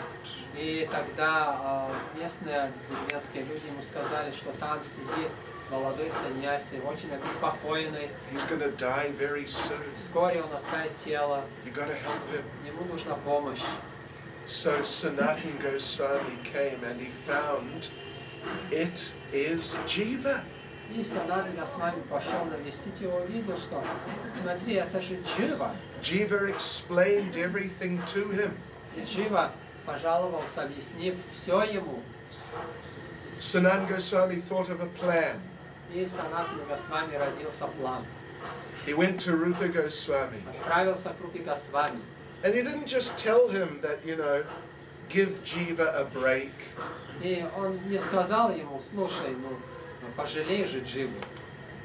И тогда местные деревенские люди ему сказали, что там сидит молодой саньяси, очень обеспокоенный. He's going to die very soon. Вскоре он оставит тело. You got to help him. Ему нужна помощь. So Sanatana Goswami came and he found it is Jiva. И Санатана Госвами пошел навестить его, увидел, что, смотри, это же Джива. Jiva explained everything to him. И Джива пожаловался, объяснив все ему. Sanatana Goswami thought of a plan. И Санатана Госвами родился план. He went to Rupa Goswami. Отправился к Рупе Госвами. And he didn't just tell him that, give Jiva a break. И он не сказал ему, слушай, пожалей же Дживу.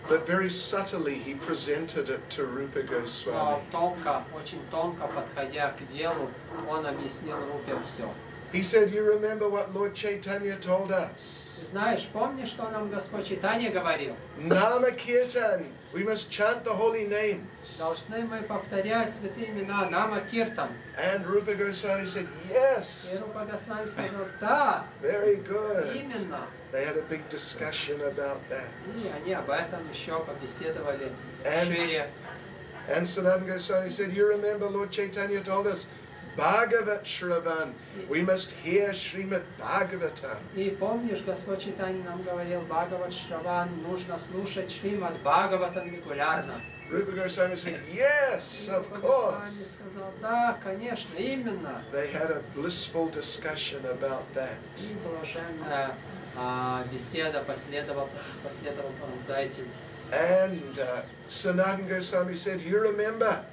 But very subtly he presented it to Rupa Но Goswami. очень тонко подходя к делу, он объяснил Рупе все. He said, you remember what Lord Chaitanya told us? Ты знаешь, помнишь, что нам Господь Чайтанья говорил? Nama Kirtan. We must chant the holy name. Должны мы повторять святые имена, Нама Киртан. And Rupa Goswami said, И yes. Рупа Госвами сказал, да, Very good. именно. They had a big discussion about that. И они об этом еще побеседовали And- шире. And Sanatana Goswami said, you remember Lord Chaitanya told us, Bhagavat Shravan. We must hear Srimad Bhagavatam. И помнишь, Господь Чайтанья нам говорил, Бхагават Шраван, нужно слушать Шримад Бхагаватам регулярно. Rupa Goswami said, yes, of Рупа Госвами course. сказал, да, конечно, именно. They had a blissful discussion about that. И блаженная беседа последовала за этим. And Sanatana Goswami said, you remember,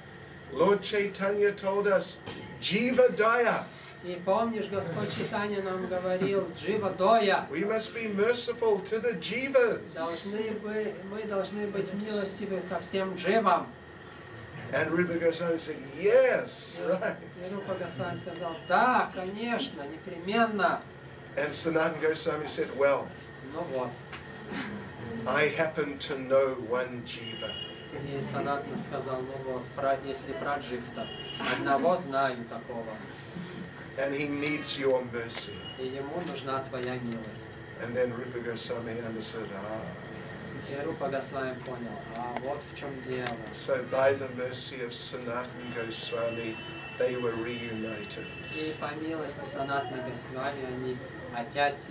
Lord Chaitanya told us, Jiva Daya. И помнишь, Господь Чайтанья нам говорил, Джива Доя, We must be merciful to the Jivas. мы должны быть милостивы ко всем дживам. And Rupa Goswami said, yes, right. И Рупа Госвами сказал, да, конечно, непременно. And Sanatana Goswami said, well, Ну вот, I happen to know one Jiva. И Санатана сказал, ну вот, если про Джифта, одного знаю такого. And he needs your mercy. И ему нужна твоя милость. And then Rupa Goswami understood, И Рупа Госвами понял, а вот в чем дело. So by the mercy of Sanatana Goswami, they were reunited. И по милости Санатана Госвами они опять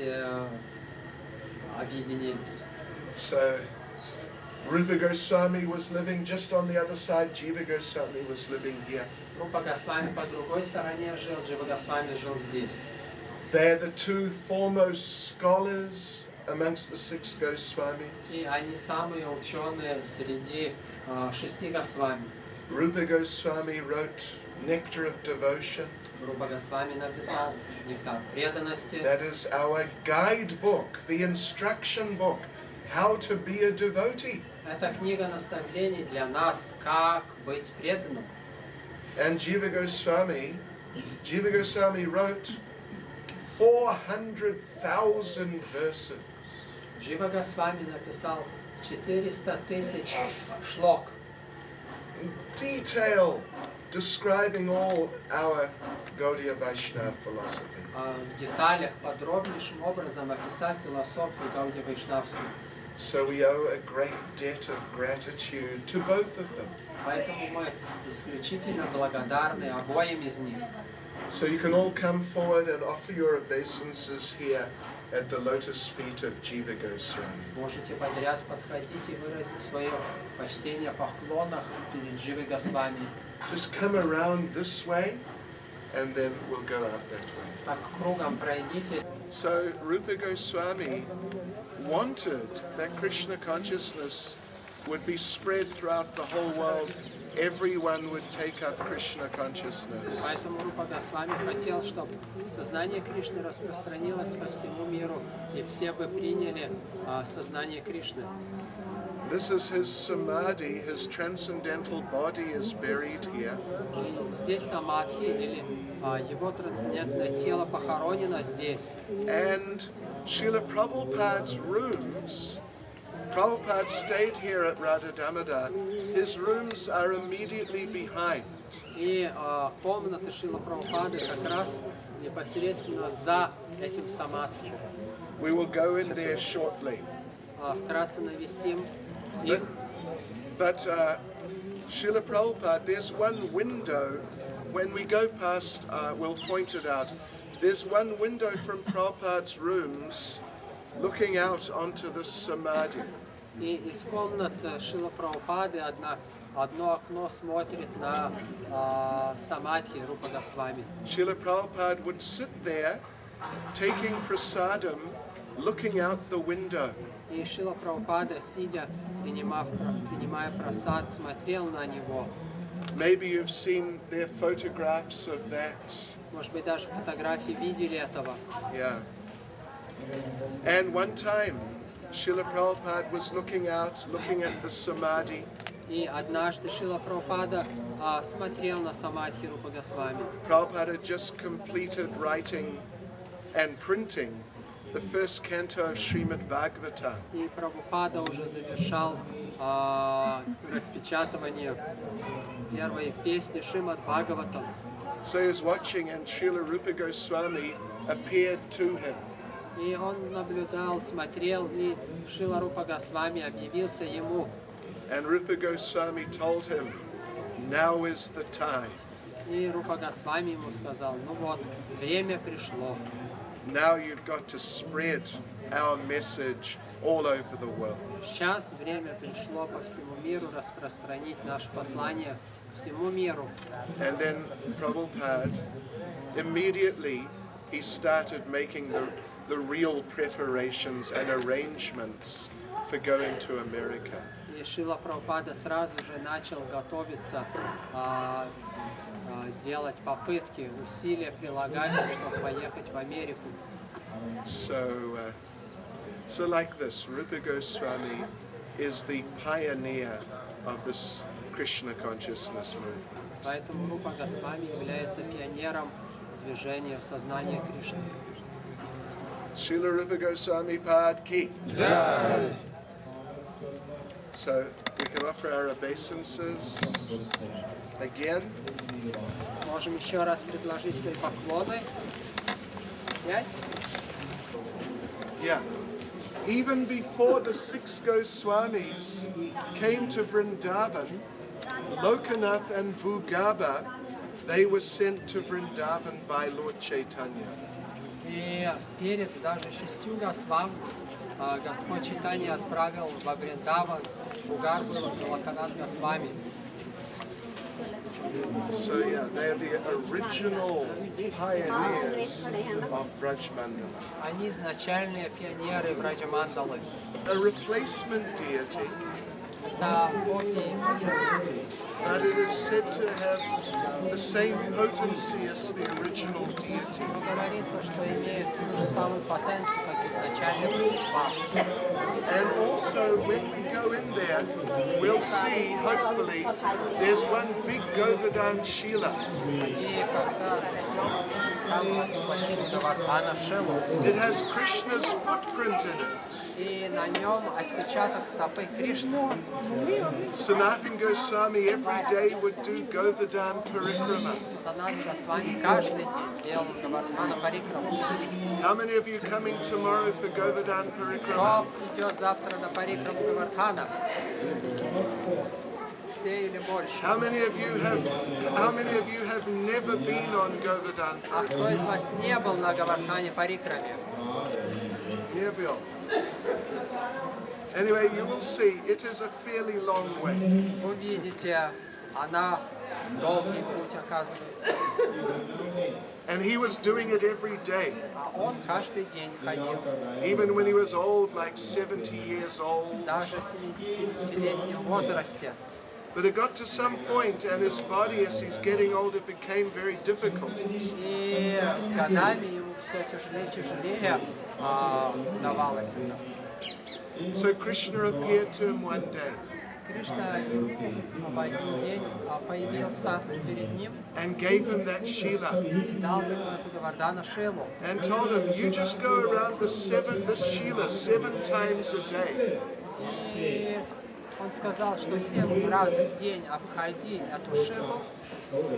объединились. So Rupa Goswami was living just on the other side, Jiva Goswami was living here. Рупа Госвами по другой стороне жил, Джива Госвами жил здесь. They're the two foremost scholars amongst the 6 Goswamis. И они самые ученые среди 6 Госвами. Rupa Goswami wrote Nectar of Devotion. Рупа Госвами написал нектар преданности. That is our guidebook, the instruction book, how to be a devotee. Это книга наставлений для нас, как быть преданным. And Jiva Goswami wrote 400,000 verses. Джива Госвами написал 400 тысяч шлок. Detail describing all our Gaudiya Vaishnava philosophy. В деталях подробнейшим образом описав философию Гаудия Вайшнавскую. So we owe a great debt of gratitude to both of them. Поэтому мы исключительно благодарны обоим из них. So you can all come forward and offer your obeisances here at the lotus feet of Jiva Goswami. Можете подряд подходить и выразить свое почтение, поклонах перед Дживой Госвами. Just come around this way and then we'll go out that way. Так кругом пройдите. So Rupa Goswami wanted that Krishna consciousness would be spread throughout the whole world. Everyone would take up Krishna consciousness. Поэтому Рупа Госвами хотел, чтобы сознание Кришны распространилось по всему миру, и все бы приняли сознание Кришны. This is his samadhi, his transcendental body is buried here. И здесь самадхи, или его трансцендентное тело похоронено здесь. And Srila Prabhupada's rooms, Prabhupada stayed here at Radha Damodar. His rooms are immediately behind. И комната Шрила Прабхупады как раз непосредственно за этим самадхи. We will go in there shortly. Вкратце навестим их. But Srila Prabhupada, there's one window, when we go past, we'll point it out. There's one window from Prabhupada's rooms looking out onto the samadhi. И из комнат Шрила Прабхупады одно окно смотрит на самадхи Рупа Госвами. Srila Prabhupada would sit there, taking prasadam, looking out the window. И Шрила Прабхупада, сидя, принимая прасад, смотрел на него. Maybe you've seen their photographs of that. Может быть, даже фотографии видели этого. Yeah. And one time, Srila Prabhupada was looking out, looking at the samadhi. И однажды Шрила Прабхупада смотрел на самадхи Рупа Госвами. Prabhupada had just completed writing and printing the first canto of Srimad Bhagavatam. И Прабхупада уже завершал распечатывание первой песни Шримад Бхагаватам. So he was watching and Srila Rupa Goswami appeared to him. И он наблюдал, смотрел, и Шрила Рупа Госвами объявился ему. And Rupa Goswami told him, now is the time. И Рупа Госвами ему сказал, ну вот, время пришло. Now you've got to spread our message all over the world. Сейчас время пришло по всему миру распространить наше послание всему миру. And then Prabhupada, immediately he started making the real preparations and arrangements for going to America. И Шрила Прабхупада сразу же начал готовиться, делать попытки, усилия прилагать, чтобы поехать в Америку. So like this, Rupa Goswami is the pioneer of this Krishna consciousness movement. Поэтому Рупа Госвами является пионером движения в сознании Кришны. Srila Rupa Goswami Pad Ki. So we can offer our obeisances again. Можем еще раз предложить свои поклоны. 5. Yeah. Even before the 6 Goswamis came to Vrindavan, Lokanath and Bhugaba, they were sent to Vrindavan by Lord Chaitanya. И перед даже 6 Госвами Господь Чайтанья отправил во Вриндаван Бугарбу и Локанат Госвами. So yeah, they are the original pioneers of Vraja Mandala. Они изначальные пионеры Враджа Мандалы. A replacement deity, Это боги божественные. but it is said to have the same potency as the original deity. Но говорится, что имеют ту же самую потенцию, как изначальные божества. And also, when we go in there, we'll see, hopefully, there's one big Govardhan Shila. И когда зайдем, там большой Гавардхана Шилу, It has Krishna's footprint in it. и на нем отпечаток стопы Кришны. Sanatana Goswami every day would do Govardhan Parikramы. Санатана Госвами каждый день делал Гавардхана Парикраму. How many of you coming tomorrow for Govardhan Parikrama? Кто идет завтра на Парикраму Гавардхана? Все или больше? How many of you have never been on Govardhan А кто из вас не был на Гавардхане Парикраме? Parikrama? Anyway, you will see it is a fairly long way. Увидите, она долгий путь оказывается. And he was doing it every day. А он каждый день ходил. Even when he was old, like 70 years old. Даже в 70-летнем возрасте. But it got to some point, and his body, as he's getting older, became very difficult. И с годами ему все тяжелее и тяжелее давалось это. So Krishna appeared to him one day Кришна в один день появился перед ним and gave him that Shila и дал ему эту Гавардхана Шилу. and told him, you just go around this Shila 7 times a day. И он сказал, что 7 раз в день обходи эту Шилу,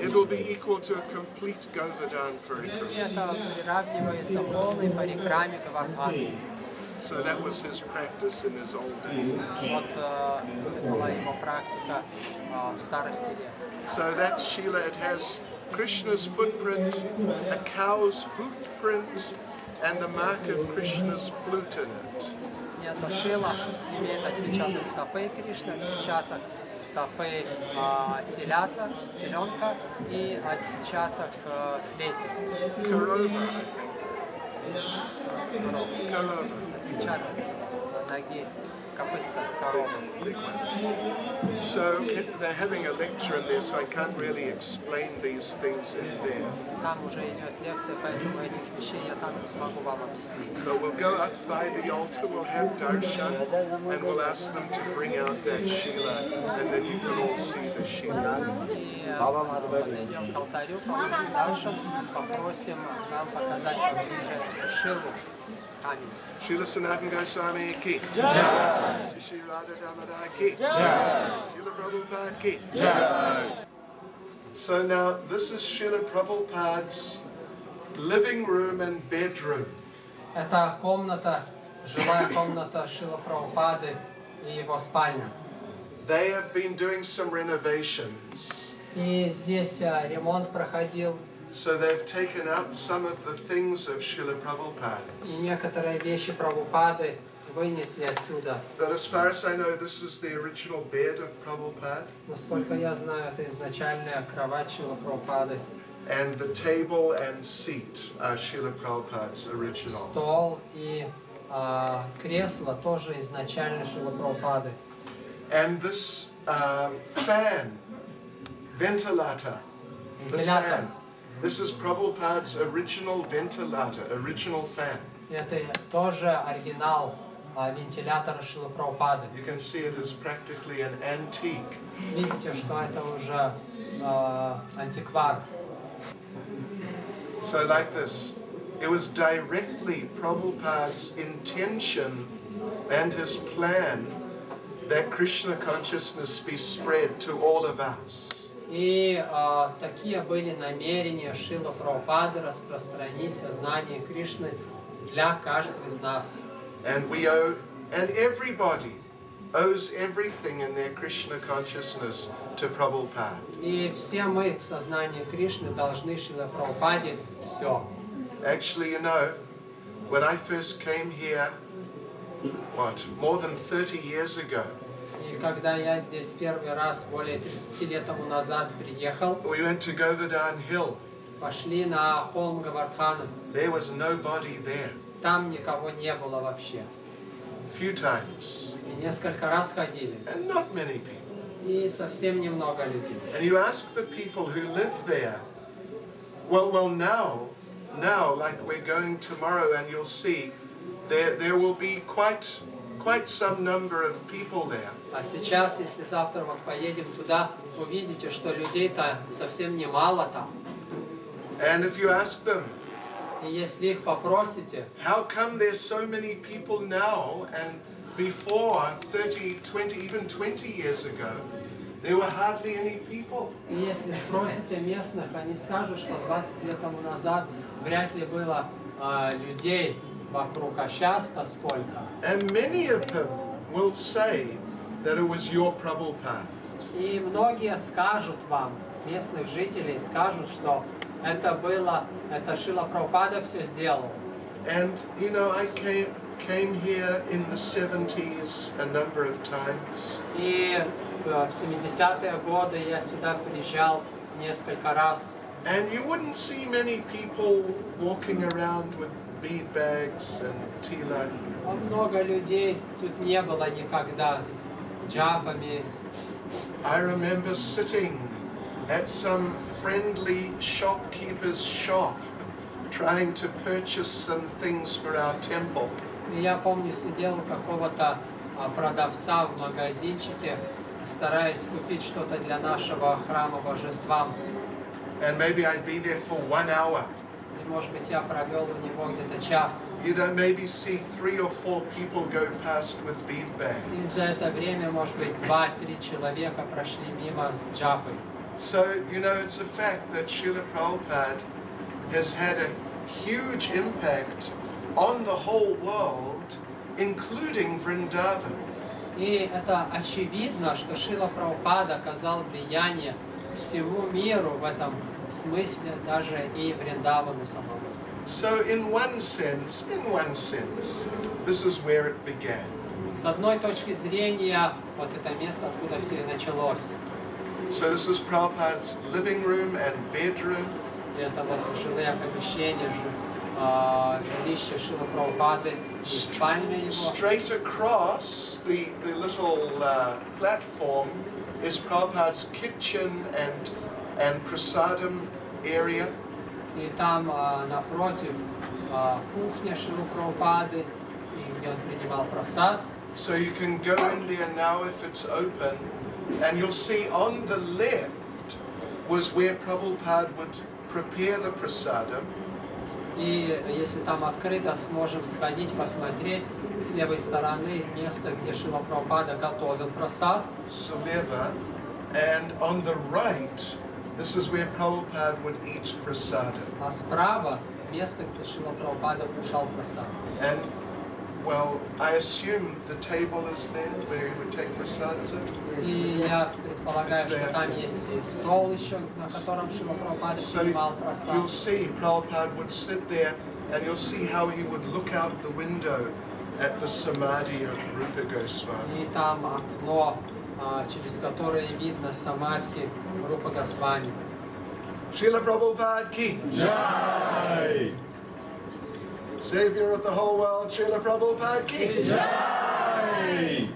It will be equal to a complete Govardhan и Parikrama. это приравнивается полной Парикраме Гавардханы. So that was his practice in his old age. Вот это была его практика в старости лет. So that Shila, it has Krishna's footprint, a cow's hoof print, and the mark of Krishna's flute in it. И эта Шила имеет отпечаток стопы Кришны, отпечаток стопы теленка и отпечаток флейты. Korova. Отпечаток ноги, копытца коровы. So they're having a lecture in there, so I can't really explain these things in there. Там уже идет лекция, поэтому этих вещей я так не смогу вам объяснить. But we'll go up by the altar, we'll have darshan, and we'll ask them to bring out that Shila, and then you can all see the Shila. И подойдем к алтарю, положим дальше, попросим нам показать поближе эту Шилу, камень. Srila Sanatana Goswami ki Jai. Shri Radha Damodar ki Jai. Srila Prabhupada ki Jai. So now this is Srila Prabhupada's living room and bedroom. Это комната, жилая комната Шрила Прабхупады и его спальня. They have been doing some renovations. И здесь ремонт проходил. So they've taken out some of the things of Srila Prabhupada. Некоторые вещи Прабхупады вынесли отсюда. But as far as I know, this is the original bed of Prabhupada. Насколько я знаю, это изначальная кровать Шрила Прабхупады. And the table and seat are Srila Prabhupada's original. Стол и кресло тоже изначально Шрила Прабхупады. And this fan, ventilator, the fan, this is Prabhupada's original ventilator, original fan. Это тоже оригинал вентилятора Шрилы Прабхупады. You can see it is practically an antique. Видите, что это уже антиквар. So like this, it was directly Prabhupada's intention and his plan that Krishna consciousness be spread to all of us. И такие были намерения Шрилы Прабхупады распространить сознание Кришны для каждого из нас. And everybody owes everything in their Krishna consciousness to Prabhupada. И все мы в сознании Кришны должны Шриле Прабхупаде все. Actually, you know, when I first came here, more than 30 years ago, И когда я здесь первый раз, более 30 лет тому назад приехал, we went to Govardhan Hill. пошли на холм Говардхана. There was nobody there. Там никого не было вообще. Few times. И несколько раз ходили. And not many people. И совсем немного людей. And you ask the people who live there, well now, like we're going tomorrow and you'll see, there will be quite some number of people there. А сейчас, если завтра мы поедем туда, увидите, что людей-то совсем немало там. And if you ask them, И если их попросите, how come there's so many people now and before 30, 20, even 20 years ago, there were hardly any people? и если спросите местных, они скажут, что 20 лет тому назад вряд ли было людей вокруг, а сейчас-то сколько. And many of them will say that it was your Prabhupada. И многие скажут вам, местных жителей, скажут, что это Шрила Прабхупада все сделал. And you know, I came here in the 70s a number of times. И в 70-е годы я сюда приезжал несколько раз. And you wouldn't see many people walking around with bead bags and tilak. А много людей тут не было никогда с джапами. I remember sitting at some friendly shopkeeper's shop trying to purchase some things for our temple. И я помню, сидел у какого-то продавца в магазинчике, стараясь купить что-то для нашего храма божествам. And maybe I'd be there for 1 hour. И, может быть, я провел у него где-то час. You'd maybe see 3 or 4 people go past with bead И за bags. это время, может быть, 2-3 человека прошли мимо с джапой. So, you know, it's a fact that Srila Prabhupada has had a huge impact on the whole world, including Vrindavan. И это очевидно, что Шрила Прабхупада оказал влияние всему миру в этом смысле, даже и Вриндавану самому. So in one sense, this is where it began. С одной точки зрения, вот это место, откуда все и началось. So this is Prabhupada's living room and bedroom. И это вот жилые помещения, жилище Шрилы Прабхупады и спальня его. Straight across the little platform is Prabhupada's kitchen and prasadam area. И там напротив кухня Шрилы Прабхупады, и где он принимал прасад. So you can go in there now if it's open, and you'll see on the left was where Prabhupada would prepare the prasadam. И если там открыто, сможем сходить, посмотреть с левой стороны место, где Шрила Прабхупада готовил прасад. Suleva, and on the right, this is where Prabhupada would eat prasadam. А справа место, где Шрила Прабхупада вкушал прасад. And, well, I assume the table is there where he would take prasad, is it? И я предполагаю, что там есть и стол еще, на котором Шрила Прабхупада So принимал you'll прасад. see Prabhupada would sit there, and you'll see how he would look out the window at the samadhi of Rupa Goswami. И там окно, через которое видно самадхи Рупа Госвами. Srila Prabhupada ki Jai! Savior of the whole world, Srila Prabhupada ki Jai!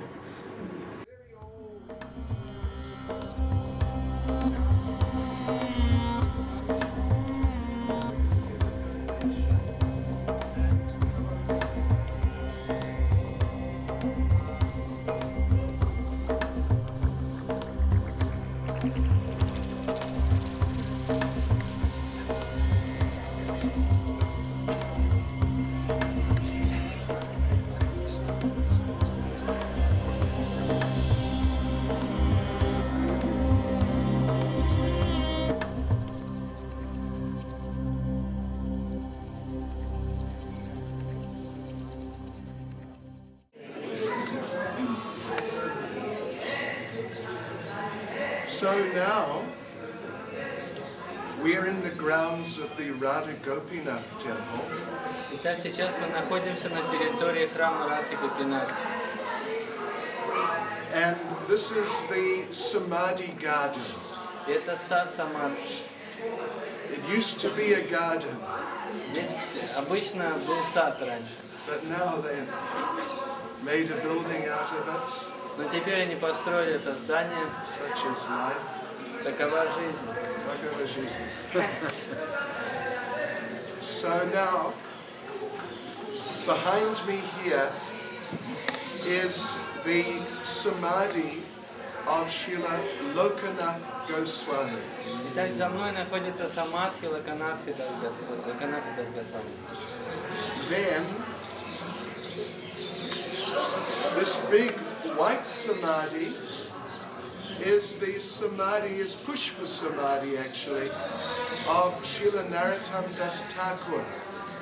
So now we are in the grounds of the Radha Gopinath temple. Итак, сейчас мы находимся на территории храма Радхи Гопинат. And this is the Samadhi garden. Это сад Самадхи. It used to be a garden, Здесь обычно был сад раньше, but now they've made a building out of it. но теперь они построили это здание. Such is life. Такова жизнь. Такова жизнь. So now, behind me here is the Samadhi of Srila Lokanath Goswami. Итак, за мной находится Самадхи Локанатхи Дас Госвами. Then, this big white Samadhi is the Samadhi, is Pushpa Samadhi actually, of Srila Narottam Das Thakur.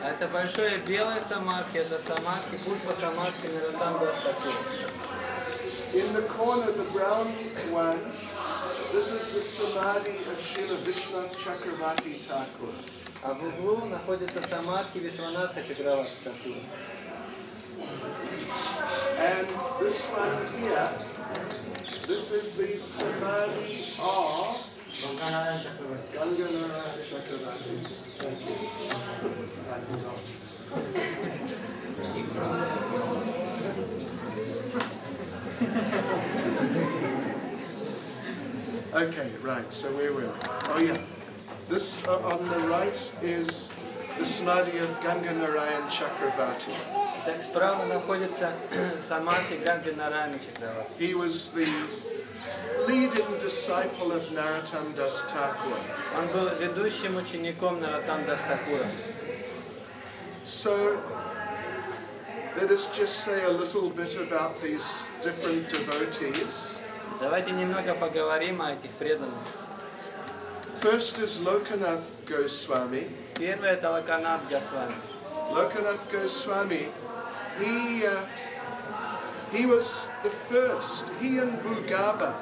Это большое белое Самадхи, это Самадхи, Пушпа Самадхи Наротам Дас Такур. In the corner, the brown one, this is the Samadhi of Srila Vishwanath Chakravarti Thakur. А в углу находится Самадхи Вишванатха Чакраварти Такур. And this one here, this is the Samadhi of Ganganara Chakravarti. Okay, right, so where were we? Oh yeah, this on the right is the Samadhi of Ganganarayan Chakravarti. Так справа находится Самадхи Ганги Нарайана Чакраварти. He was the leading disciple of Narottam Das Thakur. Он был ведущим учеником Наротам Дас Такура. So, let us just say a little bit about these different devotees. Давайте немного поговорим о этих преданных. First is Lokanath Goswami. Первый это Локанат Госвами. Lokanath Goswami, he was the first, he and Bhugaba,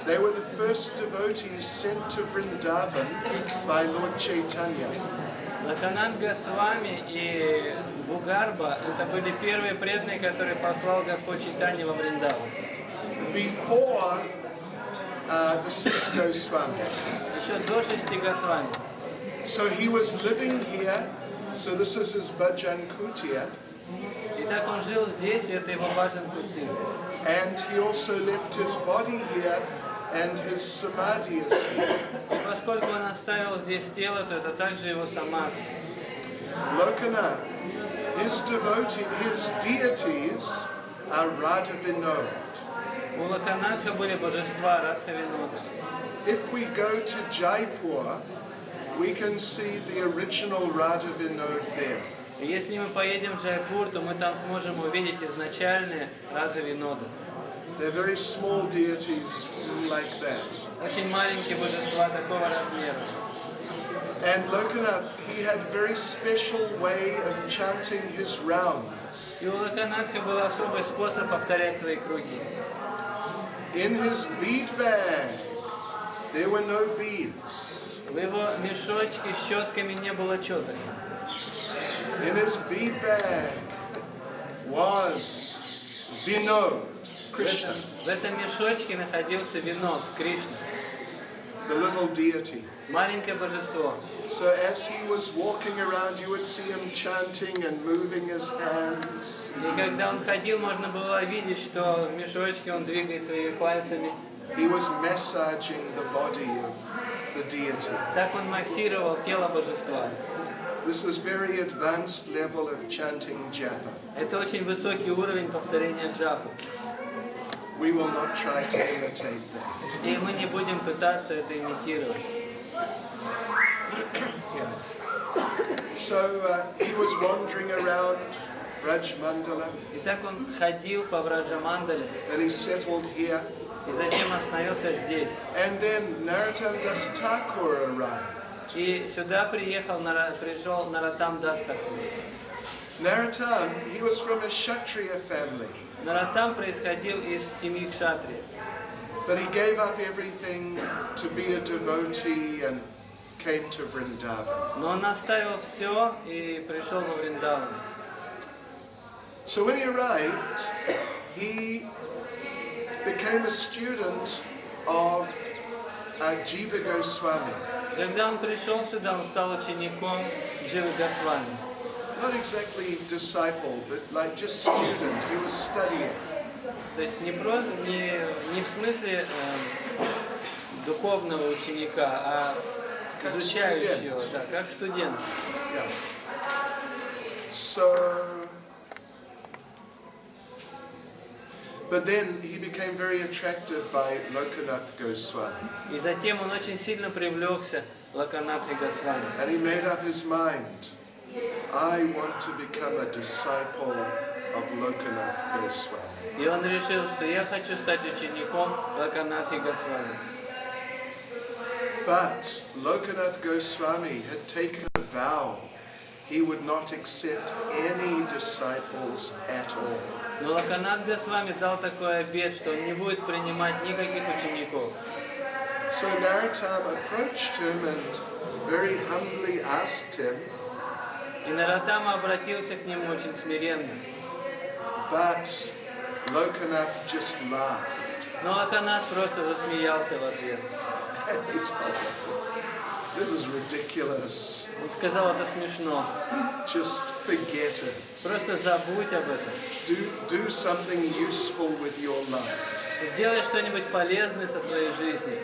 they were the first devotees sent to Vrindavan by Lord Chaitanya. Локанат Госвами и Бугарба это были первые преданные, которые послал Господь Чайтанья во Вриндаван. Before the 6 Goswamis. Еще до 6 Госвами. So he was living here, so this is his Bhajan Kutia, Итак, он жил здесь, и это его Баджан Кутир. and he also left his body here, and his Samadhi is here. И поскольку он оставил здесь тело, то это также его Самадхи. Lokanath, his deities are Radha Vinod. У Локанатха были божества Радха Винода. If we go to Jaipur, we can see the original Radha Vinod there. И если мы поедем в Джайпур, то мы там сможем увидеть изначальные Радха Винода. They're very small deities like that. Очень маленькие божества такого размера. And Lokanath, he had a very special way of chanting his rounds. И у Локанатха был особый способ повторять свои круги. In his bead bag, there were no beads. В его мешочке с щетками не было четок. In his bead bag was Vinod, Krishna, В этом mешочке находился Винод, Кришна, the little deity. маленькое божество. So as he was walking around, you would see him chanting and moving his hands. И когда он ходил, можно было видеть, что в мешочке он двигает своими пальцами. He was massaging the body of the deity. Так он массировал тело божества. This is very advanced level of chanting japa. Это очень высокий уровень повторения джапы. We will not try to imitate that. И мы не будем пытаться это имитировать. Yeah. So he was wandering around Vraj Mandala, Итак, он ходил по Враджа-мандале, then he settled here, и затем остановился здесь. and then Narottam Das Thakur arrived. И сюда пришел Наротам Дас Такур. Narottam, he was from a Kshatriya family, Наротам происходил из семьи кшатриев. But he gave up everything to be a devotee and came to Vrindavan. Но он оставил все и пришел во Вриндаван. So when he arrived, he became a student of Jiva Goswami. Когда он пришел сюда, он стал учеником Дживы Госвами. Not exactly disciple, but like just student. He was studying. То есть не в смысле духовного ученика, а изучающего, да, как студент. Yeah. So, but then he became very attracted by Lokanath Goswami. И затем он очень сильно привлекся Локанатхой Госвами. And he made up his mind, I want to become a disciple of Lokanath Goswami. И он решил, что я хочу стать учеником Локанатхи Госвами. But Lokanath Goswami had taken a vow he would not accept any disciples at all. Но Локанат Госвами дал такой обет, что он не будет принимать никаких учеников. So Narottam approached him and very humbly asked him, И Нароттама обратился к нему очень смиренно. but Lokanath just laughed. Но Локанат просто засмеялся в ответ. And he told him, this is ridiculous. Он сказал, это смешно. Just forget it. Просто забудь об этом. Do something useful with your life. Сделай что-нибудь полезное со своей жизнью.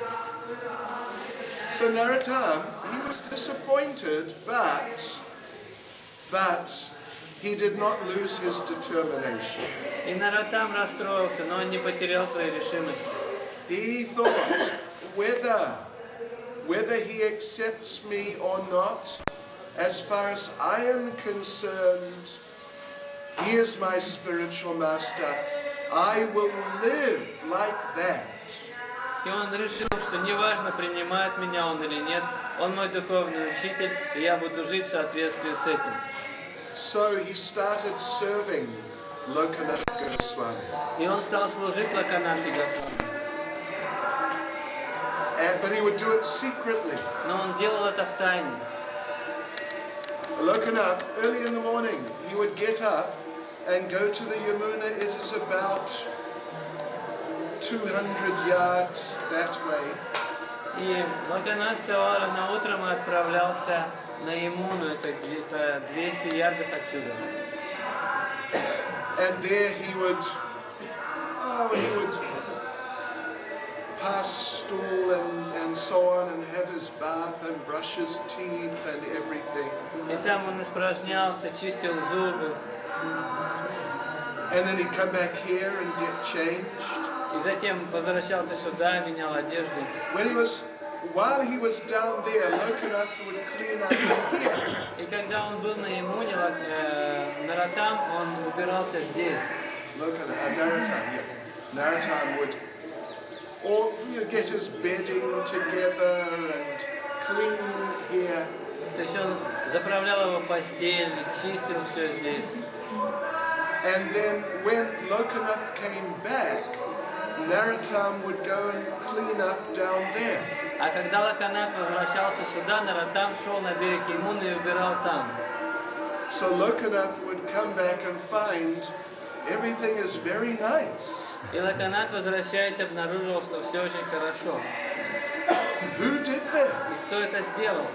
So Narottam, he was disappointed, but he did not lose his determination. И Нароттам расстроился, но он не потерял своей решимости. He thought, whether he accepts me or not, as far as I am concerned, he is my spiritual master. I will live like that. И он решил, что неважно, принимает меня он или нет, он мой духовный учитель, и я буду жить в соответствии с этим. So he started serving Lokanath Goswami. И он стал служить Локанатхе Госвами. But he would do it secretly. Но он делал это в тайне. Lokanath, early in the morning, he would get up and go to the Yamuna. It is about 200 yards that way. И Локанат вставал рано утром и отправлялся на Ямуну, это где-то 200 ярдов отсюда. And there he would pass stool and so on and have his bath and brush his teeth and everything. И там он испражнялся, чистил зубы. And then he'd come back here and get changed. И затем возвращался сюда, менял одежду. While he was down there, Lokanath would clean up here. И когда он был на Ямуне, Нароттам, он убирался здесь. Narottam would get his bedding together and clean here. То есть он заправлял его постель, чистил все здесь. And then when Lokanath came back, Narottam would go and clean up down there. А когда Локанат возвращался сюда, Нароттам шел на берег Ямуны и убирал там. So Lokanath would come back and find everything is very nice. И Локанат, возвращаясь, обнаружил, что все очень хорошо. Who did this? Кто это сделал?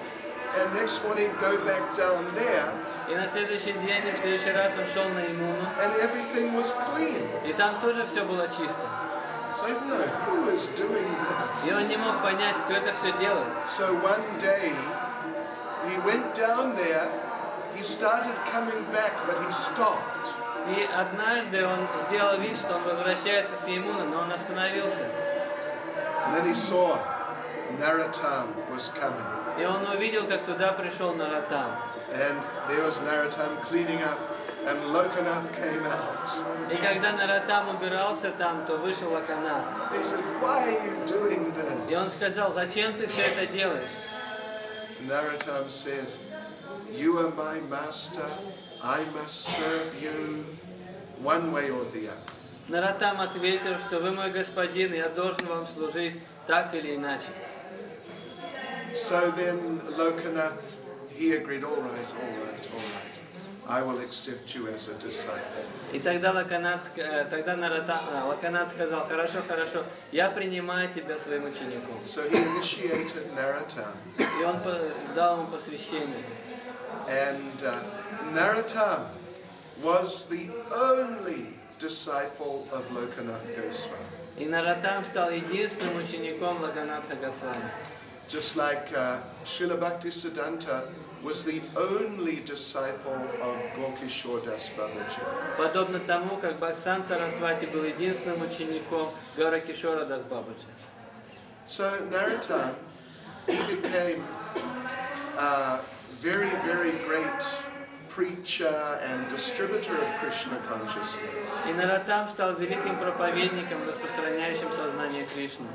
And next morning he'd go back down there. И на следующий день, в следующий раз он шел на Ямуну. And everything was clean. И там тоже все было чисто. So I don't know who is doing this. И он не мог понять, кто это все делает. So one day he went down there. He started coming back, but he stopped. И однажды он сделал вид, что он возвращается с Ямуны, но он остановился. And then he saw Narottam was coming. И он увидел, как туда пришел Нароттам. And there was Narottam cleaning up, and Lokanath came out. И когда Нароттам убирался там, то вышел Локанат. He said, "Why are you doing И он this?" сказал, зачем ты все это делаешь? Narottam said, "You are my master. I must serve you one way or the other." Наратам ответил, что вы мой господин, я должен вам служить так или иначе. So then Lokanath, he agreed, all right. I will accept you as a disciple. И тогда Лаканат сказал, хорошо, я принимаю тебя своим учеником. So he initiated Narottam. И он дал ему посвящение. And Narottam was the only disciple of Lokanath Goswami. И Наратам стал единственным учеником Лаканатха Госвами. Just like Srila Bhaktisiddhanta was the only disciple of Gokishore Das Babaji. Подобно тому, как Бхаксан Сарасвати был единственным учеником Гауракишора Дас Бабаджи. So Narottam, he became a very, very great preacher and distributor of Krishna consciousness. И Наратам стал великим проповедником, распространяющим сознание Кришны.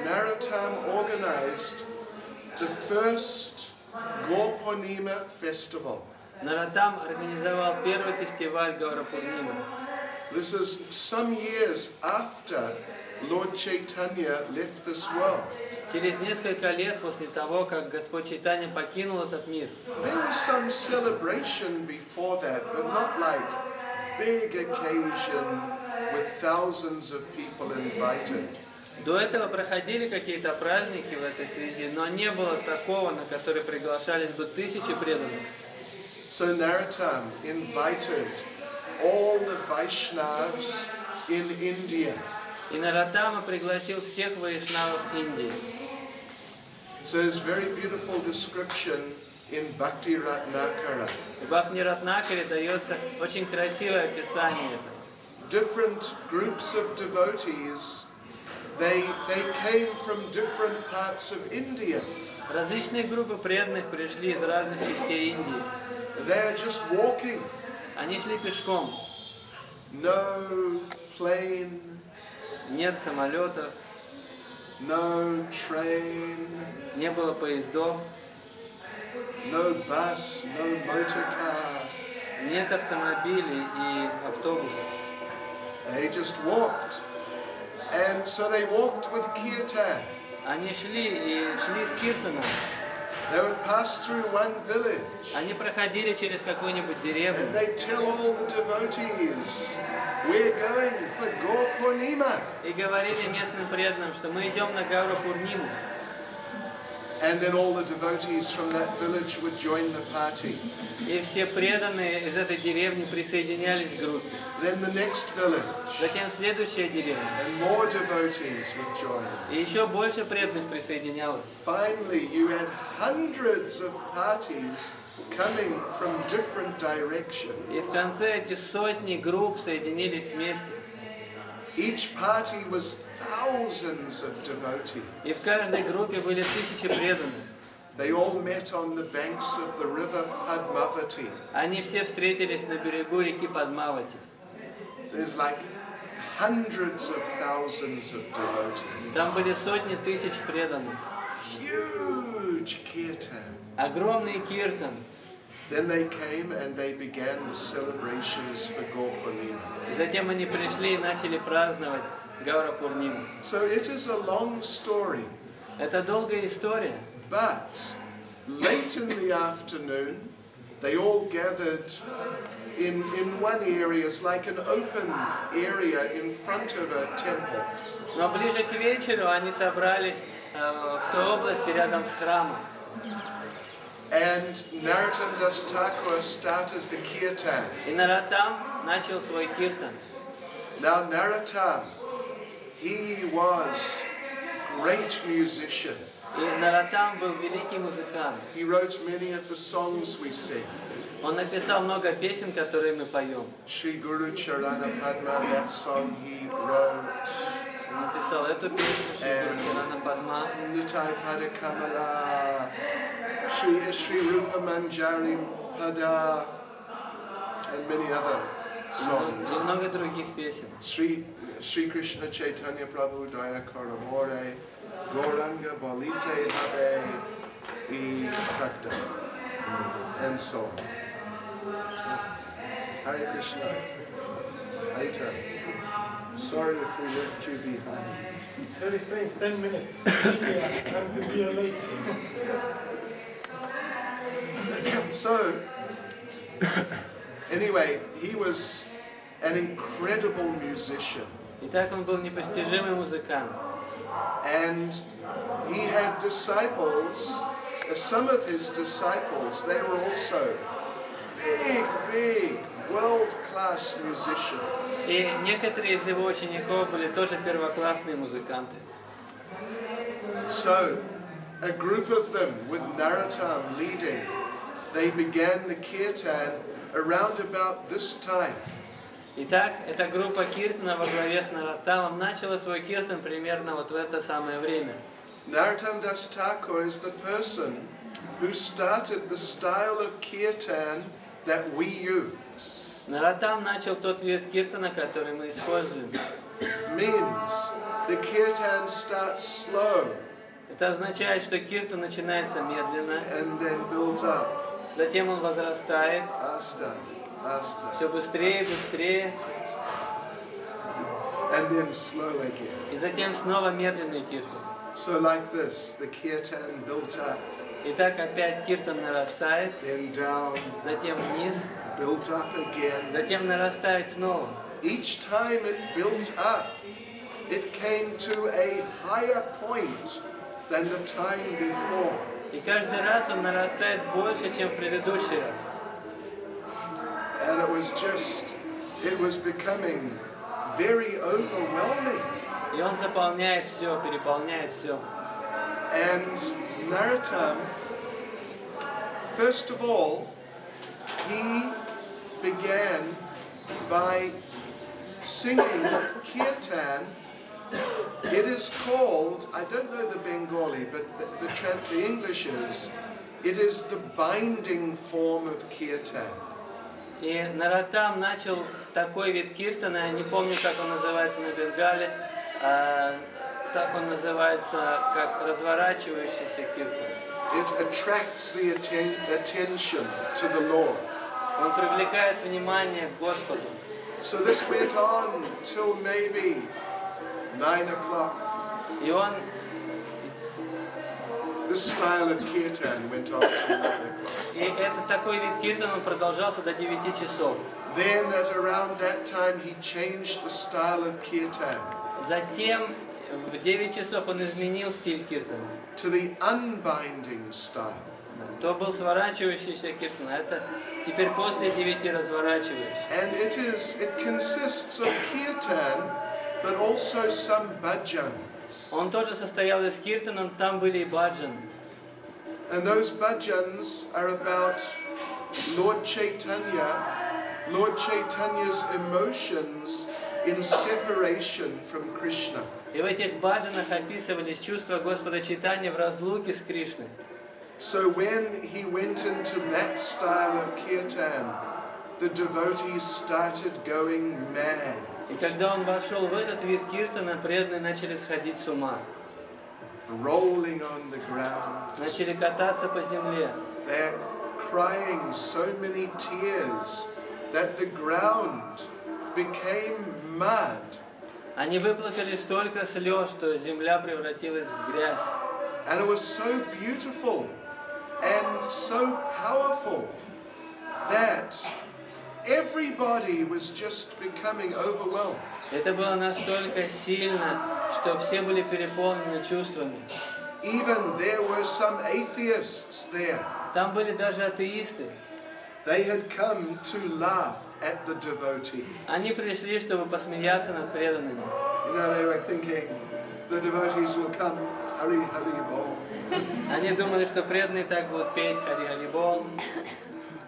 Narottam organized the first Gaur-Purnima festival. Наратам организовал первый фестиваль Гаура-Пурнима. This is some years after Lord Chaitanya left this world. Через несколько лет после того, как Господь Чайтанья покинул этот мир, There was some celebration before that, but not like big occasion with thousands of people invited. до этого проходили какие-то праздники в этой связи, но не было такого, на который приглашались бы тысячи преданных. So Narottam invited all the Vaishnavas in India. И Наратама пригласил всех вайшнавов Индии. So there's very beautiful description in Bhakti Ratnakara. В Бхакти Ратнакаре дается очень красивое описание этого. Different groups of devotees, they came from different parts of India. Различные группы преданных пришли из разных частей Индии. They are just walking. Они шли пешком. No plane, Нет самолетов, no train, не было поездов, no bus, no motor car. нет автомобилей и автобусов. They just walked. And so they walked with kirtan. Они шли с киртаном. They would pass through one village. Они проходили через какую-нибудь деревню. And they tell all the devotees, we're going for Gaur Purnima. И говорили местным преданным, что мы идем на Гаура Пурниму. And then all the devotees from that village would join the party. И все преданные из этой деревни присоединялись к группе. Then the next village. Затем следующая деревня. And more devotees would join. И еще больше преданных присоединялось. Finally, you had hundreds of parties coming from different directions. И в конце эти сотни групп соединились вместе. Each party was thousands of devotees. И в каждой группе были тысячи преданных. They all met on the banks of the river Padmavati. Они все встретились на берегу реки Падмавати. There's like hundreds of thousands of devotees. Там были сотни тысяч преданных. Huge kirtan. Огромный киртан. Then they came and they began the celebrations for Gaur Purnima. И затем они пришли и начали праздновать Гаура Пурниму. So it is a long story, Это долгая история. but late in the afternoon, they all gathered in one area, it's like an open area in front of a temple. Но ближе к вечеру они собрались в той области рядом с храмом. And Narottam Das Thakur started the kirtan. И Наратам начал свой киртан. Now Narottam, he was great musician. И Наратам был великий музыкант. He wrote many of the songs we sing. Он написал много песен, которые мы поем. Shri Guru Charana Padma, that song he wrote. Он написал эту песню, Шри Чарана Падма. Nitai Padakamala, Shri Rupa Manjari Pada, and many other songs. И много других песен. Shri Krishna Chaitanya Prabhu Daya Karamore, Gauranga Balite Habe, E Takta, and so on. Hare Krishna. Later. Sorry if we left you behind. It's very strange, 10 minutes. Until we are late. So, anyway, he was an incredible musician. Итак, он был непостижимый музыкант. And he had disciples, some of his disciples, they were also big, world-class musicians. И некоторые из его учеников были тоже первоклассные музыканты. So, a group of them with Narottam leading, they began the kirtan around about this time. Итак, эта группа киртана во главе с Нароттамом начала свой киртан примерно вот в это самое время. Narottam Das Thakur is the person who started the style of kirtan that we use. Нароттам начал тот вид киртана, который мы используем. Means the kirtan starts slow Это означает, что киртан начинается медленно, and then builds up затем он возрастает, faster, все быстрее и быстрее, and then slow again. и затем снова медленный киртан. So like this, the kirtan built up, Итак, опять киртан нарастает, then down, затем вниз, built up again. затем нарастает снова. Each time it built up, it came to a higher point than the time before. И каждый раз он нарастает больше, чем в предыдущий раз. And it was becoming very overwhelming. И он заполняет все, переполняет все. And Narottam, first of all, he began by singing kirtan. It is called, I don't know the Bengali, but the English is, it is the binding form of kirtan. И Нароттам начал такой вид киртана, я не помню, как он называется на бенгале, так он называется, как разворачивающийся киртан. It attracts the attention to the Lord. Он привлекает внимание к Господу. So this went on till maybe 9 o'clock. И он, This style of kirtan went on till 9 o'clock. и этот такой вид киртана продолжался до 9 часов. Then at around that time he changed the style of kirtan Затем в 9 часов он изменил стиль киртана. to the unbinding style. То был сворачивающийся киртан, а это теперь после 9 разворачивающий. And it consists of kirtan, but also some bhajans. Он тоже состоял из киртана, там были и баджаны. And those bhajans are about Lord Chaitanya's emotions in separation from Krishna. И в этих баджанах описывались чувства Господа Чайтаньи в разлуке с Кришной. So when he went into that style of kirtan, the devotees started going mad. И когда он вошел в этот вид киртана, преданные начали сходить с ума. Rolling on the ground. Начали кататься по земле. They're crying so many tears that the ground became mud. Они выплакали столько слез, что земля превратилась в грязь. And it was so beautiful and so powerful that everybody was just becoming overwhelmed. Это было настолько сильно, что все были переполнены чувствами. Even there were some atheists there. Там были даже атеисты. They had come to laugh at the devotees. Они пришли, чтобы посмеяться над преданными. You know, they were thinking, the devotees will come, Hari Hari Bol. Они думали, что преданные так будут петь Хари Хари Бол.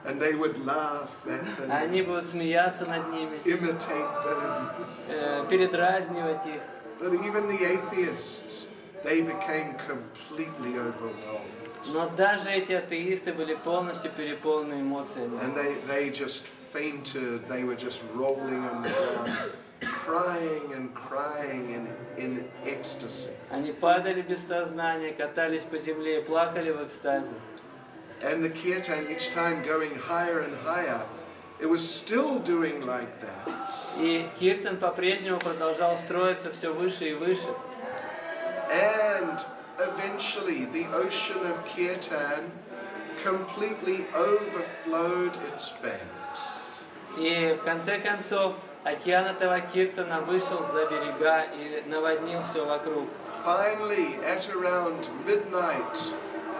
And they would laugh at them, Они будут смеяться над ними, imitate them. передразнивать их. But even the atheists, they became completely overwhelmed. Но даже эти атеисты были полностью переполнены эмоциями. And they just fainted, they were just rolling on the ground, crying and crying in ecstasy. Они падали без сознания, катались по земле и плакали в экстазе. And the kirtan, each time going higher and higher, it was still doing like that. И киртан по-прежнему продолжал строиться все выше и выше. And eventually the ocean of kirtan completely overflowed its banks. И в конце концов океан этого киртана вышел за берега и наводнил все вокруг. Finally, at around midnight,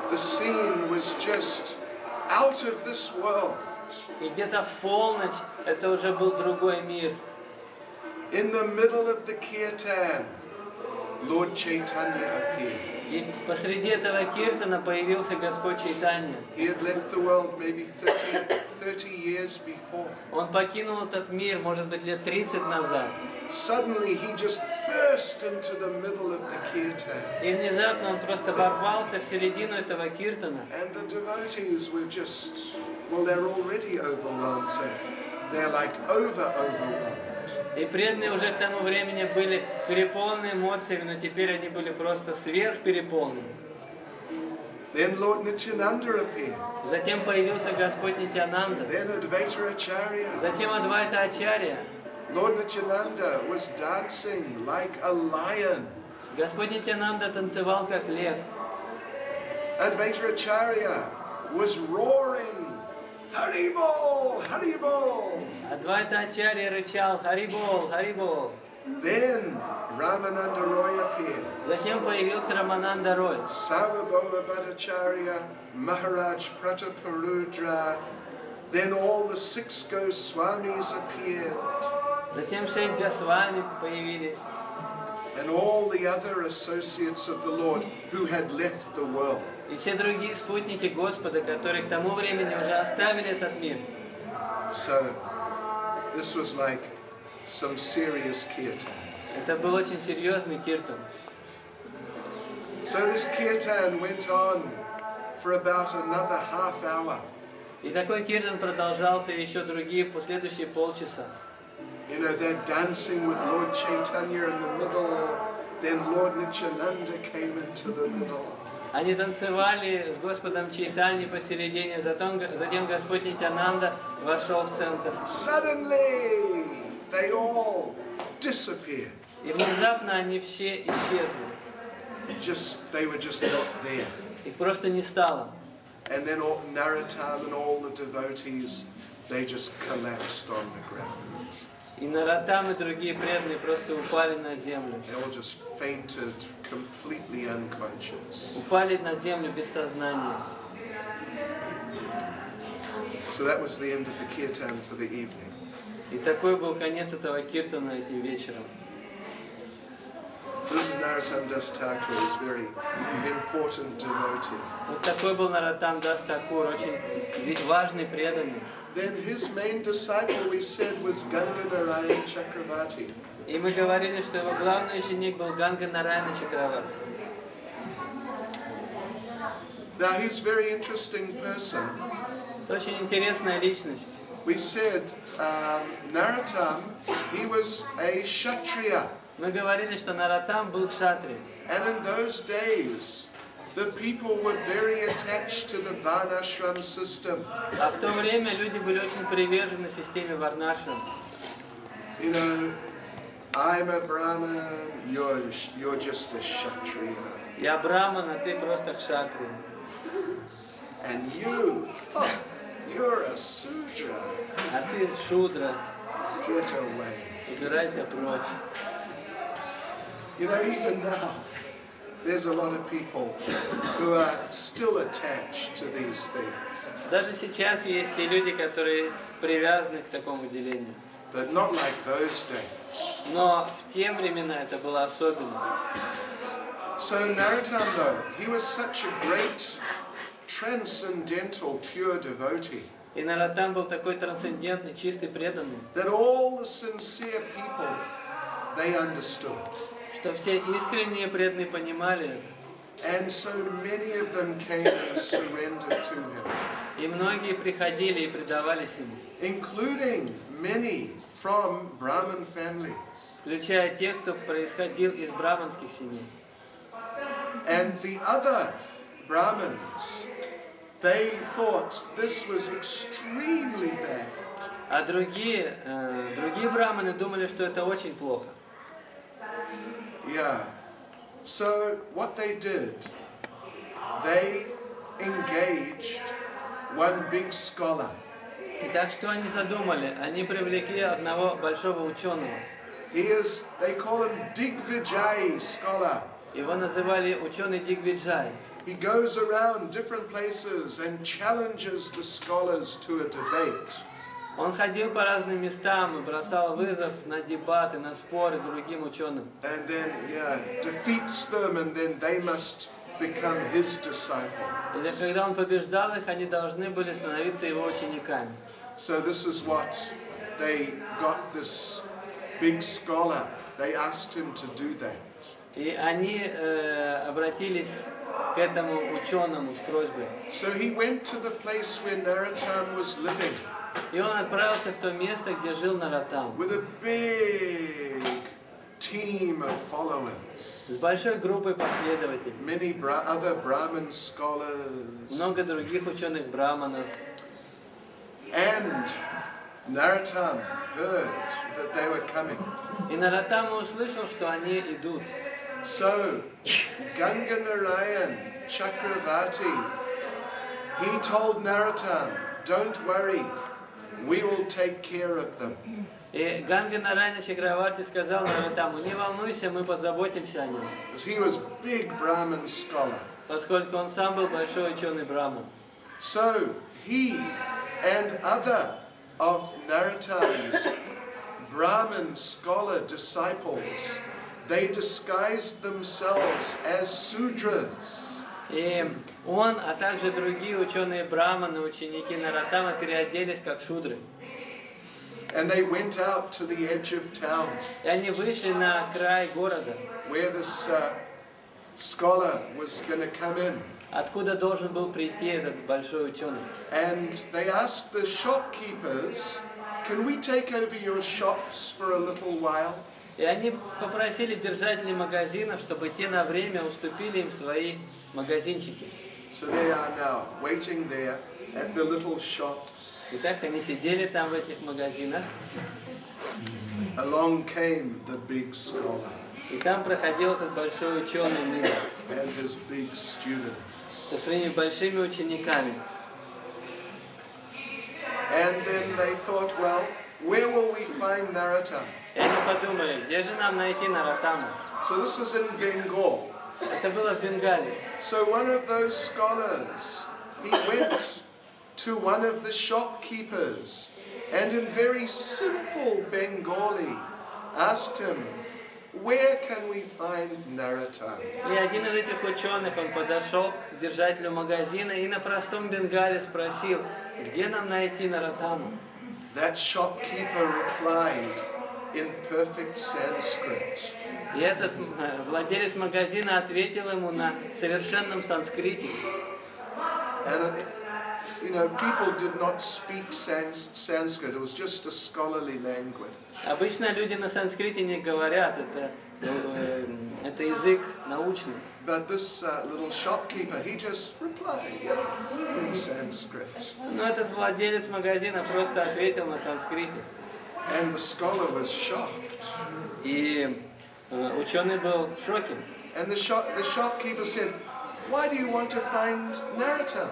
the scene was just out of this world. И где-то в полночь это уже был другой мир. In the middle of the kirtan, Lord Chaitanya appeared. И посреди этого киртана появился Господь Чайтанья. He had left the world maybe 30 years before. Он покинул этот мир, может быть, лет 30 назад. Suddenly he just burst into the middle of the kirtan. И внезапно он просто ворвался в середину этого киртана. And the devotees were just, well, they're already overwhelmed, so they're like overwhelmed. И преданные уже к тому времени были переполнены эмоциями, но теперь они были просто сверхпереполнены. Then Lord Nityananda appeared. Затем появился Господь Нитьянанда. Then Advaita Acharya. Затем Адвайта Ачарья. Lord Nityananda was dancing like a lion. Господь Нитьянанда танцевал как лев. Advaita Acharya was roaring, Haribol, Haribol. Адвайта Ачарья рычал «Харибол, Харибол». Then Ramananda Roy appeared. Затем появился Рамананда Рой. Sarvabhauma Bhattacharya, Maharaj Prataparudra. Then all the 6 Goswamis appeared. Затем 6 Госвами появились. And all the other associates of the Lord who had left the world. И все другие спутники Господа, которые к тому времени уже оставили этот мир. So this was like some serious kirtan. Это был очень серьезный киртан. So this kirtan went on for about another half hour. И такой киртан продолжался еще другие последующие полчаса. You know, they're dancing with Lord Chaitanya in the middle. Then Lord Nityananda came into the middle. Они танцевали с Господом Чайтаньей посередине, затем Господь Нитьянанда вошел в центр. Suddenly, they all disappeared. И внезапно они все исчезли. They were just not there. Их просто не стало. And then Narottam and all the devotees, they just collapsed on the ground. И Наротам и другие преданные просто упали на землю. They all just fainted, completely unconscious. Упали на землю без сознания. So that was the end of the kirtan for the evening. И такой был конец этого киртана этим вечером. So this is Narottam Das Thakur, he's a very important devotee. Вот такой был Наротам Дас Такур, очень важный преданный. Then his main disciple, we said, was Gangadharayan Chakravarti. И мы говорили, что его главный ученик был Ганга Нараяна Чакраварти. Now he's a very interesting person. Это очень интересная личность. We said Narottam, he was a Kshatriya. Мы говорили, что Наротам был кшатри. And in those days, the people were very attached to the Varnashram system. А в то время люди были очень привержены системе Варнашрам. You know, I'm a Brahmin, you're just a Kshatriya. Я браман, а ты просто кшатри. And you're a Sudra. А ты шудра. Get away. Убирайся прочь. You know, even now, there's a lot of people who are still attached to these things. Даже сейчас есть и люди, которые привязаны к такому делению. But not like those days. Но в те времена это было особенно. So Narottam, though, he was such a great, transcendental, pure devotee. И Наротам был такой трансцендентный, чистый, преданный, That all the sincere people, they understood. что все искренние преданные понимали, And so many of them came and surrendered to him. и многие приходили и предавались ему, Including many from Brahmin families. включая тех, кто происходил из браманских семей. And the other Brahmins, they thought this was extremely bad. А другие браманы думали, что это очень плохо. Yeah. So what they did, they engaged one big scholar. Итак, что они задумали? Они привлекли одного большого ученого. They call him Digvijay scholar. Его называли ученый Дигвиджай. He goes around different places and challenges the scholars to a debate. Он ходил по разным местам и бросал вызов на дебаты, на споры другим ученым. And then, defeats them, and then they must become his disciples. И когда он побеждал их, они должны были становиться его учениками. So this is what they got this big scholar. They asked him to do that. И они обратились к этому ученому с просьбой. So he went to the place where Narottam was living. И он отправился в то место, где жил Наротам. With a big team of followers. С большой группой последователей. Many other Brahmin scholars. Много других ученых браманов. And Narottam heard that they were coming. И Наротам услышал, что они идут. So Ganganarayan Chakravarti, he told Narottam, "Don't worry, we will take care of them." И Ганганарайна Чакраварти сказал Наротаму: не волнуйся, мы позаботимся о нем. Because he was big Brahmin scholar. Поскольку он сам был большой ученый браман. So he and other of Narottam's Brahmin scholar disciples, they disguised themselves as Sudras. И он, а также другие ученые браманы, ученики Наротама, переоделись как шудры. And they went out to the edge of town. И они вышли на край города, Where this scholar was going to come in. откуда должен был прийти этот большой ученый. And they asked the shopkeepers, "Can we take over your shops for a little while?" И они попросили держателей магазинов, чтобы те на время уступили им свои магазинчики. So they are now waiting there at the little shops. Итак, они сидели там в этих магазинах, Along came the big scholar и там проходил этот большой ученый мир and his big students. со своими большими учениками. And then they thought, well, where will we find Narottam? И они подумали, где же нам найти Наротама? So this is in Bengal. Это было в Бенгалии. So one of those scholars, he went to one of the shopkeepers and in very simple Bengali asked him, "Where can we find Narottam?" И один из этих ученых, он подошел к держателю магазина и на простом бенгале спросил, где нам найти Наротаму? That shopkeeper replied in perfect Sanskrit. И этот владелец магазина ответил ему на совершенном санскрите. And people did not speak Sanskrit. It was just a scholarly language. Обычно люди на санскрите не говорят, это язык научный. But this little shopkeeper, he just replied in Sanskrit. Но этот владелец магазина просто ответил на санскрите. And the scholar was shocked. И ученый был в шоке. And the shopkeeper said, "Why do you want to find Narottam?"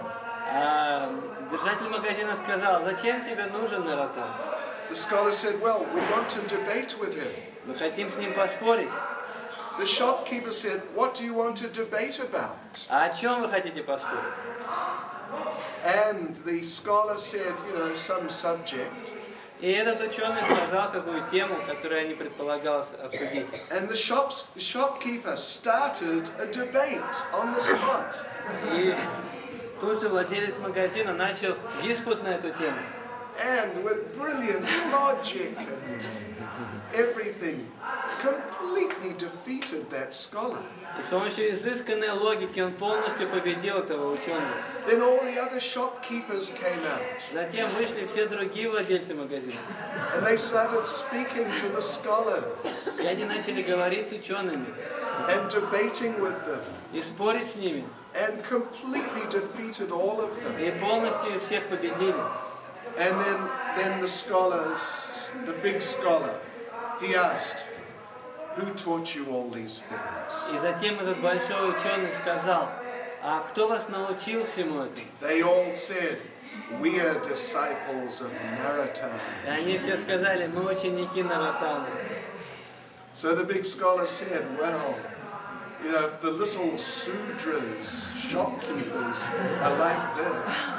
А держатель магазина сказал, зачем тебе нужен Наротам? The scholar said, "Well, we want to debate with him." Мы хотим с ним поспорить. The shopkeeper said, "What do you want to debate about?" А о чем вы хотите поспорить? And the scholar said, some subject. И этот ученый сказал, какую тему, которую не предполагалось обсудить. And the shopkeeper started a debate on the spot. И тут же владелец магазина начал диспут на эту тему. And with brilliant logic and everything, completely defeated that scholar. И с помощью изысканной логики он полностью победил этого ученого. Then all the other shopkeepers came out. Затем вышли все другие владельцы магазина. And they started speaking to the scholars. И они начали говорить с учеными. And debating with them. И спорить с ними. And completely defeated all of them. И полностью всех победили. And then then the scholars, the big scholar, he asked, who taught you all these things? И затем этот большой ученый сказал, а кто вас научил всему этому? They all said, we are disciples of Narottam. И они все сказали, мы ученики Наратаны. So the big scholar said, well, you know, if the little sudras, shopkeepers, are like this,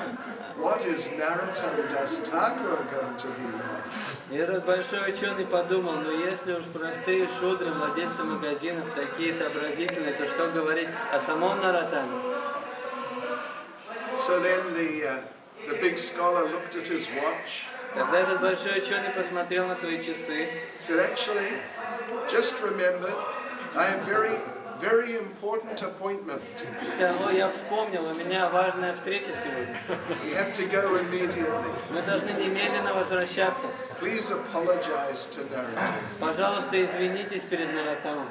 what is Narottam Das Thakur going to be like? И этот большой ученый подумал, ну если уж простые шудры, владельцы магазинов, такие сообразительные, то что говорить о самом Наратаме? So then the big scholar looked at his watch. Тогда этот большой ученый посмотрел на свои часы. Said, actually, just remembered, I have very important appointment. Сказал, я вспомнил, у меня важная встреча сегодня. We have to go immediately. Мы должны немедленно возвращаться. Please apologize to Narottam. Pожалуйста, извинитесь перед Наратамом.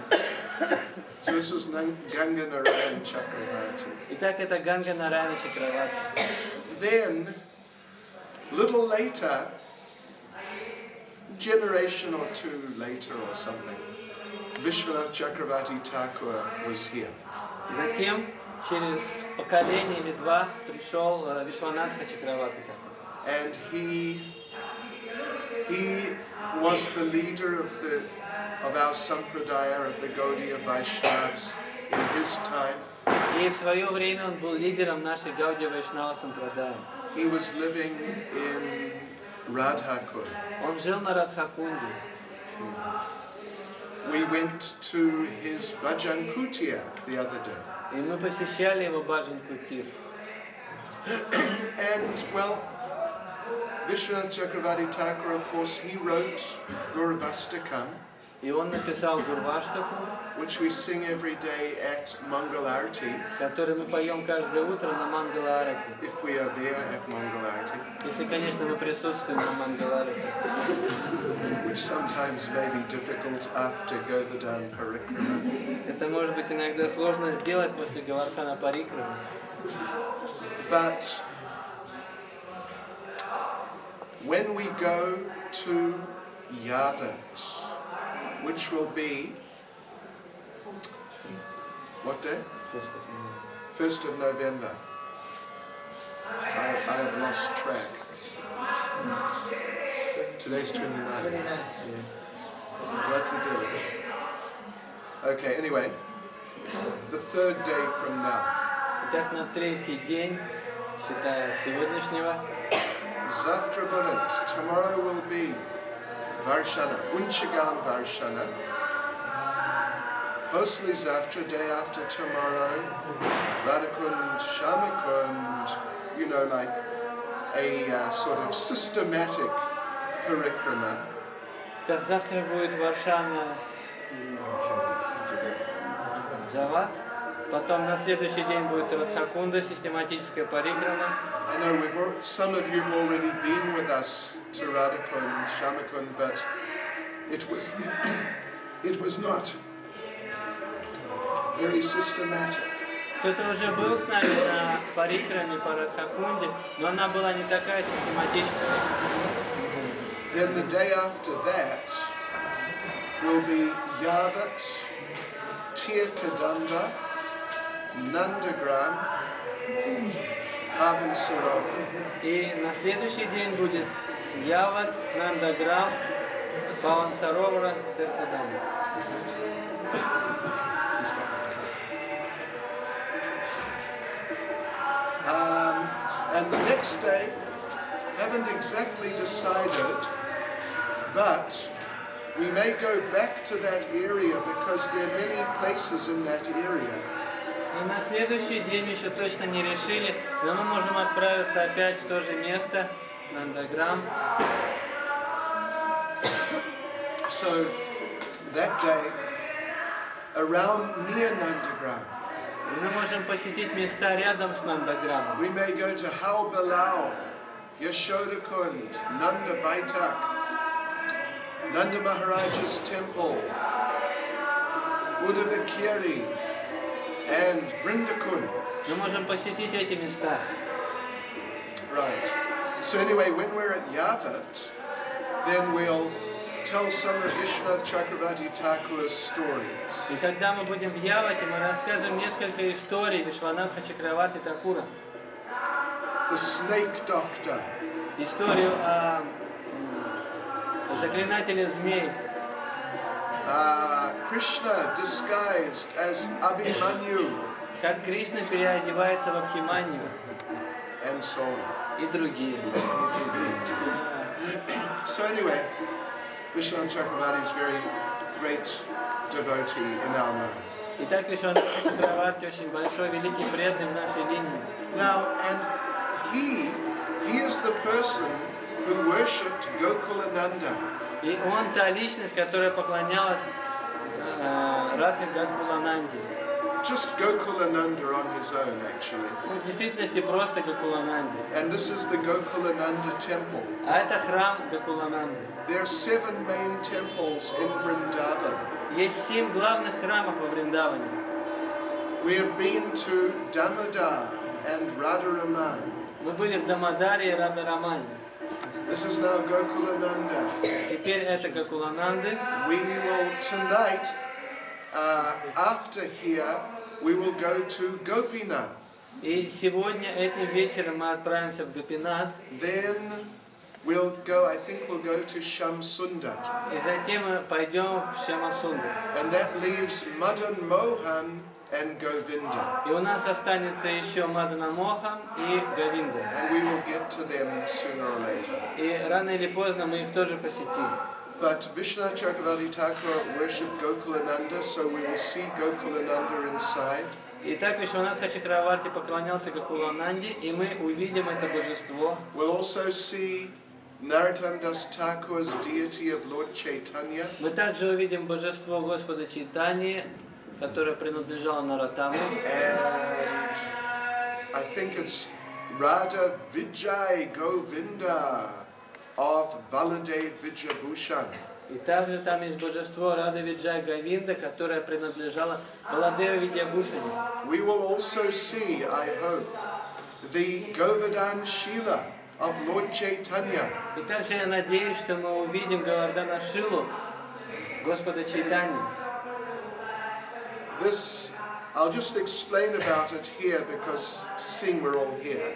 So this was Ganga Narayan Chakravarti. Итак, это Ганга Нараяна Чакраварти. Then, little later, generation or two later or something, Vishwanath Chakravarti Thakur was here. Затем, через поколение или два, пришел Вишванатха Чакраварти Тхакур. And he was the leader of our sampradaya, of the Gaudiya Vaishnavas in his time. И в свое время он был лидером нашей Гаудия Вайшнава Сампрадая. He was living in Radhakund. Он жил на Радхакунде. We went to his bhajan kutia the other day. И мы посещали его Баджан Кутир. And, well, Vishwanath Chakravarti Thakur, of course, he wrote Gurvastakam, И он написал Гурваштаку, which we sing every day at Mangalarti, который мы поем каждое утро на Мангала-арати. if we are there at Mangalarti, Если, конечно, мы присутствуем на Мангала-арати. which sometimes may be difficult after Govardhan Parikrama. Это может быть иногда сложно сделать после Гавардхана Парикрамы. But when we go to Yavat, which will be, what day? 1st of November. I have lost track. Today's 29. Yeah. That's the day. Okay, anyway, the third day from now. Итак, на третий день, считая от сегодняшнего, Zavtra Bharat, tomorrow will be Varshana, Unchagan Varshana. Mostly Zavtra, day after tomorrow, Radhakund, Shamakund, you know, like a sort of systematic parikrama. так завтра будет Варшана Джават, потом на следующий день будет Радхакунда, систематическая парикрама. I know some of you have already been with us to Radhakund, Shamakund, but it was not very systematic. Кто-то уже был с нами на парикраме по Радхакунде, но она была не такая систематическая. Then the day after that will be Yavat, Tirkadanda, Nandagram, Pavan Sarovar. И на следующий день будет Яват, Нандаграм, Паван Саровара, Теркадам. And the next day, haven't exactly decided, but we may go back to that area because there are many places in that area. И на следующий день еще точно не решили, но мы можем отправиться опять в то же место, Нандаграм. So that day, around near Nandagram, И мы можем посетить места рядом с Нандаграмом. we may go to Hal Bilal, Yashodakund, Nanda Baitak, Nanda Maharaj's temple, Udavikiri, and Vrindakund. Мы можем посетить эти места. Right. So anyway, when we're at Yavat, then we'll tell some of Vishwanath Chakravarti Thakur's stories. И когда мы будем в Явате, мы расскажем несколько историй Вишванатха Чакраварти Такура. The snake doctor, Историю о заклинателе змей. Krishna disguised as Abhimanyu, Как Кришна переодевается в Абхиманию and so on. и другие. So anyway, Vishwanath Chakravarti is very great devotee in our mode. Итак, Вишванатха Чакраварти очень большой, великий преданный в нашей линии. Now, and he is the person who worshipped Gokulananda. И он та личность, которая поклонялась Радхе Гакулананде. Just Gokulananda on his own, actually. Ну, в действительности просто Гакулананде. And this is the Gokulananda temple. А это храм Гакулананды. There are 7 main temples in Vrindavan. Есть 7 главных храмов во Вриндаване. We have been to Damodar and Radharaman. Мы были в Дамодаре и Радарамане. This is now Gokulananda. Теперь это Гакулананды. We will tonight, after here, we will go to Gopinath. И сегодня, этим вечером, мы отправимся в Гопинат. Then we'll go, I think we'll go to Shamsunda. И затем мы пойдем в Шьямасунду. And that leaves Madan Mohan and Govinda. И у нас останется еще Мадана Мохан и Говинда. And we will get to them sooner or later. И рано или поздно мы их тоже посетим. But Vishwanath Chakravarti Thakur worshipped Gokulananda, so we will see Gokulananda inside. Итак, Вишванатха Чакраварти поклонялся Гакулананде, и мы увидим это божество. We'll also see Narottam Das Thakur's deity of Lord Chaitanya. Мы также увидим божество Господа Чайтаньи, которое принадлежало Наротаму. And I think it's Radha Vijay Govinda of Baladev Vijabhushan. И также там есть божество Рада Виджай Говинда, которое принадлежало Баладеву Видьябхушане. We will also see, I hope, the Govardhan Shila of Lord Chaitanya. И также я надеюсь, что мы увидим Говардхана Шилу, Господа Чайтаньи. This, I'll just explain about it here because seeing we're all here.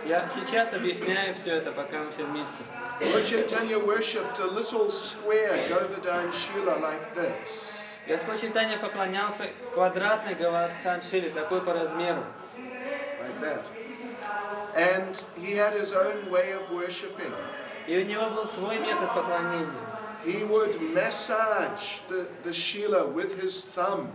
Я сейчас объясняю все это, пока мы все вместе. Lord Chaitanya worshipped a little square Govardhan Shila like this. Господь Чайтанья поклонялся квадратной Говардхан Шиле, такой по размеру. Like that. And he had his own way of worshipping. И у него был свой метод поклонения. He would massage the Shila with his thumb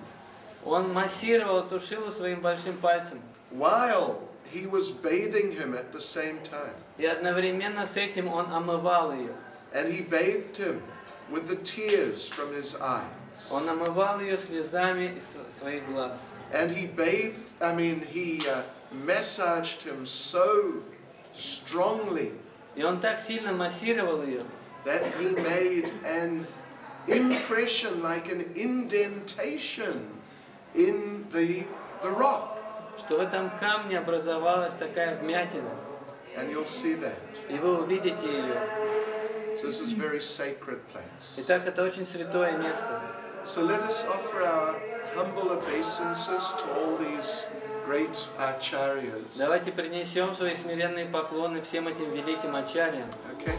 Он массировал эту шилу своим большим пальцем. while he was bathing him at the same time. И одновременно с этим он омывал ее. And he bathed him with the tears from his eyes. Он омывал ее слезами из своих глаз. And he massaged him so strongly И он так сильно массировал ее, that he made an impression like an indentation in the rock. что в этом камне образовалась такая вмятина. And you'll see that. И вы увидите ее. So this is a very sacred place. Итак, это очень святое место. So let us offer our humble obeisances to all these great acharyas. Давайте принесем свои смиренные поклоны всем этим великим ачарьям. Okay?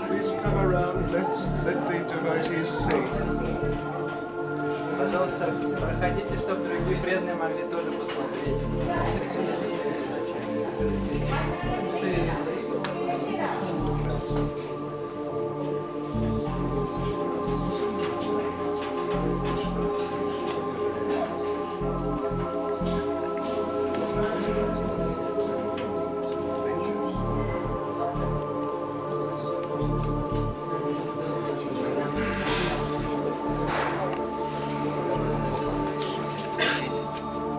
Please come around, let the devotees sing. Пожалуйста, проходите, чтобы другие преданные могли тоже посмотреть.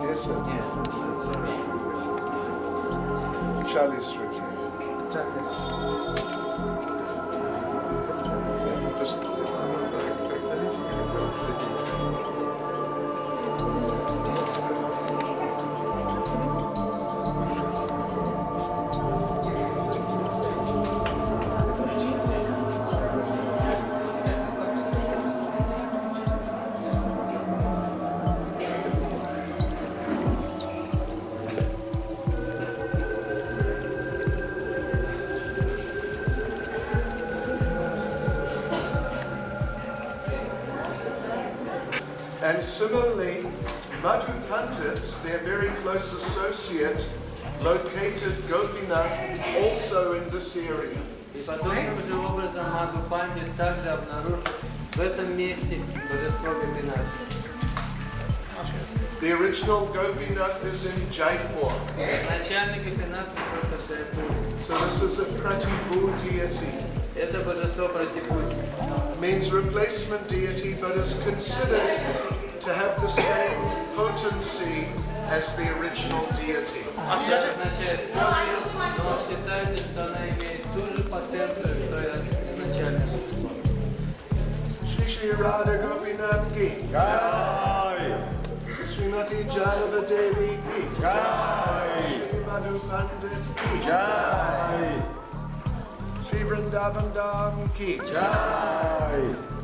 Yes, sir. 40 rupees. And similarly, Madhu Pandit, their very close associate, located Gopinath also in this area. И подобным же образом Мадху Пандит также обнаружил в этом месте божество Гопинат. The original Gopinath is in Jaipur. Начальник Гопинат находится в Джайпуре. So this is a Pratibhu deity. Это божество Пратибху. Means replacement deity, but is considered to have the same potency as the original deity. Это означает копию, но считается, что она имеет ту же потенцию, что и изначальное божество. Shri Shri Radha Gopinath ki Jai. Srimati Janava Devi ki Jai. Shri Madhu Pandit ki Jai. Shri Vrindavan Dham ki Jai.